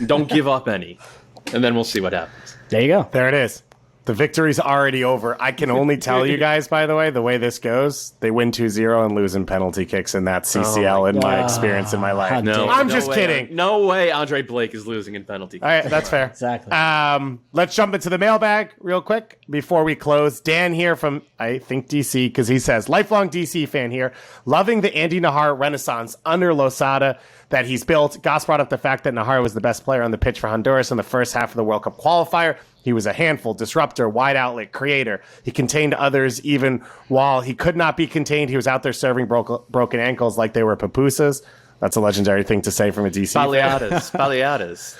Don't give up any, and then we'll see what happens. There you go. There it is. The victory's already over. I can only tell you guys, by the way this goes, they win 2-0 and lose in penalty kicks in that CCL in my experience in my life. No, I'm just kidding. No way Andre Blake is losing in penalty kicks. All right, that's fair. Exactly. Let's jump into the mailbag real quick before we close. Dan here from, I think, DC, because he says, lifelong DC fan here, loving the Andy Najar renaissance under Losada that he's built. Goss brought up the fact that Najar was the best player on the pitch for Honduras in the first half of the World Cup qualifier. He was a handful, disruptor, wide outlet, creator. He contained others even while he could not be contained. He was out there serving broken ankles like they were pupusas. That's a legendary thing to say from a DC Baleadas.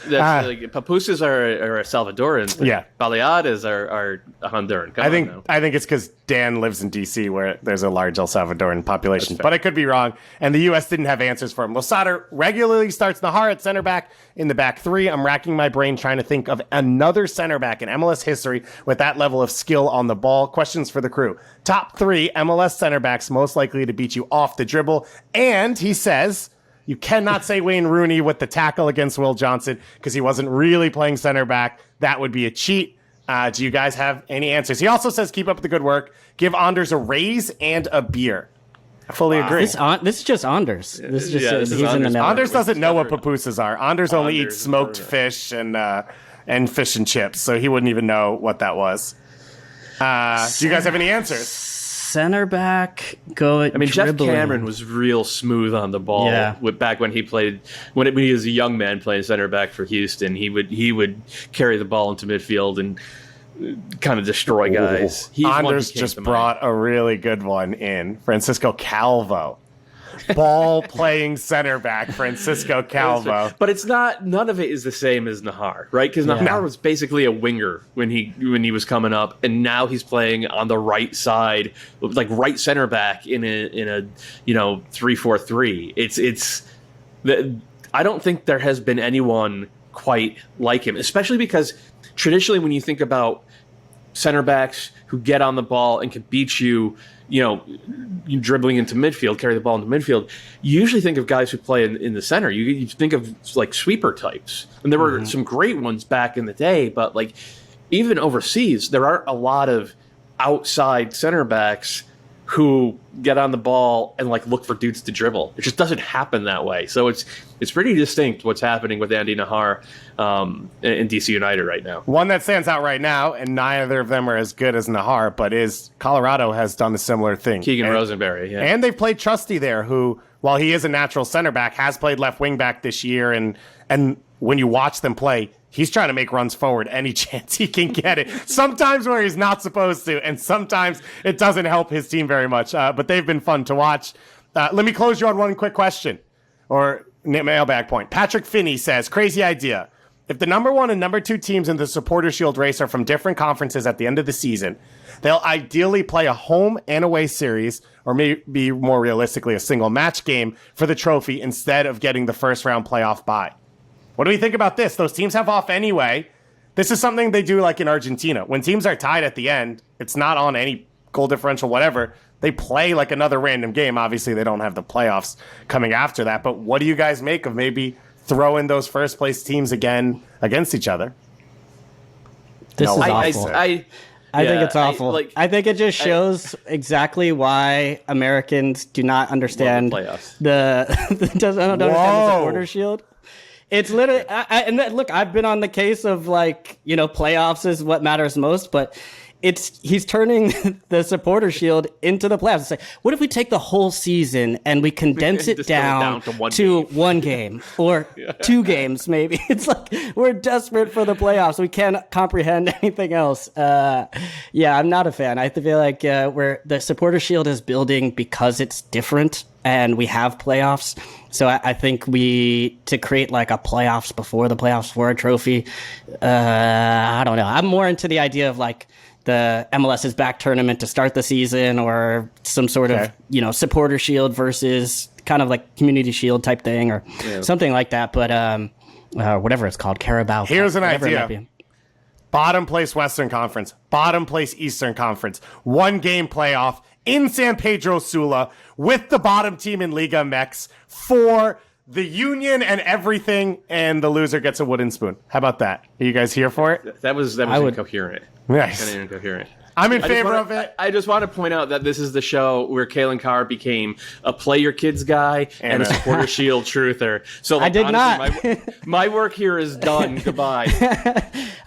Pupusas are a Salvadoran. Yeah. Baleadas are a Honduran. I think it's because Dan lives in DC, where there's a large El Salvadoran population. But I could be wrong. And the U.S. didn't have answers for him. Losada regularly starts Najar at center back in the back three. I'm racking my brain trying to think of another center back in MLS history with that level of skill on the ball. Questions for the crew. Top 3 MLS center backs most likely to beat you off the dribble. And he says, you cannot say Wayne Rooney with the tackle against Will Johnson because he wasn't really playing center back. That would be a cheat. Do you guys have any answers? He also says, keep up the good work. Give Anders a raise and a beer. I fully agree. This is just Anders. This is just he's in the network. Anders doesn't know what pupusas are. Anders only eats smoked fish and fish and chips, so he wouldn't even know what that was. Do you guys have any answers? Center back, dribbling. Jeff Cameron was real smooth on the ball. Yeah. Back when he played, when he was a young man playing center back for Houston, he would carry the ball into midfield and kind of destroy guys. Anders just brought a really good one in. Francisco Calvo. Ball playing center back, Francisco Calvo. But it's not. None of it is the same as Najar, right? Because Najar was basically a winger when he was coming up, and now he's playing on the right side, like right center back in a 3-4-3. It's I don't think there has been anyone quite like him, especially because traditionally, when you think about center backs who get on the ball and can beat you, you dribbling into midfield, carry the ball into midfield, you usually think of guys who play in the center. You think of like sweeper types. And there were some great ones back in the day, but like even overseas, there aren't a lot of outside center backs who get on the ball and like look for dudes to dribble. It just doesn't happen that way. So it's pretty distinct what's happening with Andy Nahar in DC United right now. One that stands out right now, and neither of them are as good as Nahar, but is Colorado has done a similar thing. Keegan Rosenberry, yeah. And they've played Trusty there, who, while he is a natural center back, has played left wing back this year. And when you watch them play, he's trying to make runs forward any chance he can get it. Sometimes where he's not supposed to, and sometimes it doesn't help his team very much. But they've been fun to watch. Let me close you on one quick question, or mailbag point. Patrick Finney says, crazy idea. If the number 1 and number 2 teams in the Supporter Shield race are from different conferences at the end of the season, they'll ideally play a home and away series, or maybe more realistically, a single match game for the trophy instead of getting the first round playoff bye. What do we think about this? Those teams have off anyway. This is something they do like in Argentina. When teams are tied at the end, it's not on any goal differential, whatever. They play like another random game. Obviously, they don't have the playoffs coming after that. But what do you guys make of maybe throwing those first place teams again against each other? This is awful. I think it's awful. I think it just shows exactly why Americans do not understand the Supporter Shield. It's literally, look, I've been on the case of playoffs is what matters most, but he's turning the Supporter Shield into the playoffs. It's like, what if we take the whole season and we condense it down to one game or 2 games, maybe? It's like we're desperate for the playoffs. We can't comprehend anything else. I'm not a fan. I feel like where the Supporter Shield is building because it's different and we have playoffs. So I think to create like a playoffs before the playoffs for a trophy, I don't know. I'm more into the idea of like the MLS's back tournament to start the season, or some sort of, Supporter Shield versus kind of like Community Shield type thing, or something like that. But whatever it's called, Carabao. Here's an idea. Bottom place Western Conference, bottom place Eastern Conference, 1 game playoff in San Pedro Sula with the bottom team in Liga MX for the union and everything, and the loser gets a wooden spoon. How about that? Are you guys here for it? That was incoherent. Nice. Kind of incoherent. I'm in favor of it. I just want to point out that this is the show where Kalen Carr became a play your kids guy and a Supporter Shield truther. So I did honestly, not. My work here is done. Goodbye.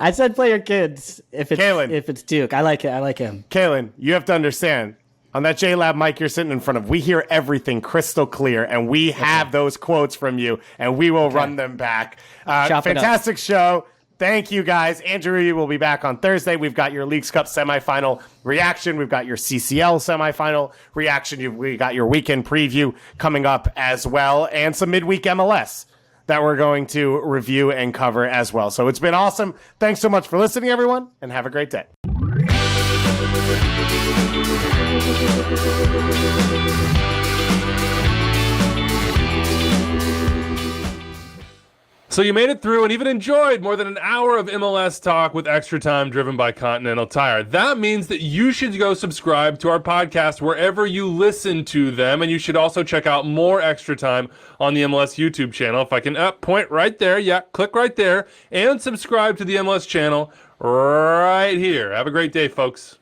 I said play your kids if it's Duke. I like it. I like him. Kalen, you have to understand. On that JLab mic you're sitting in front of, we hear everything crystal clear, and we have those quotes from you, and we will run them back. Fantastic show. Thank you, guys. Andrew will be back on Thursday. We've got your Leagues Cup semifinal reaction. We've got your CCL semifinal reaction. We got your weekend preview coming up as well, and some midweek MLS that we're going to review and cover as well. So it's been awesome. Thanks so much for listening, everyone, and have a great day. So you made it through and even enjoyed more than an hour of MLS talk with Extra Time driven by Continental Tire. That means that you should go subscribe to our podcast wherever you listen to them, and you should also check out more Extra Time on the MLS YouTube channel. If I can point right there, click right there, and subscribe to the MLS channel right here. Have a great day, folks.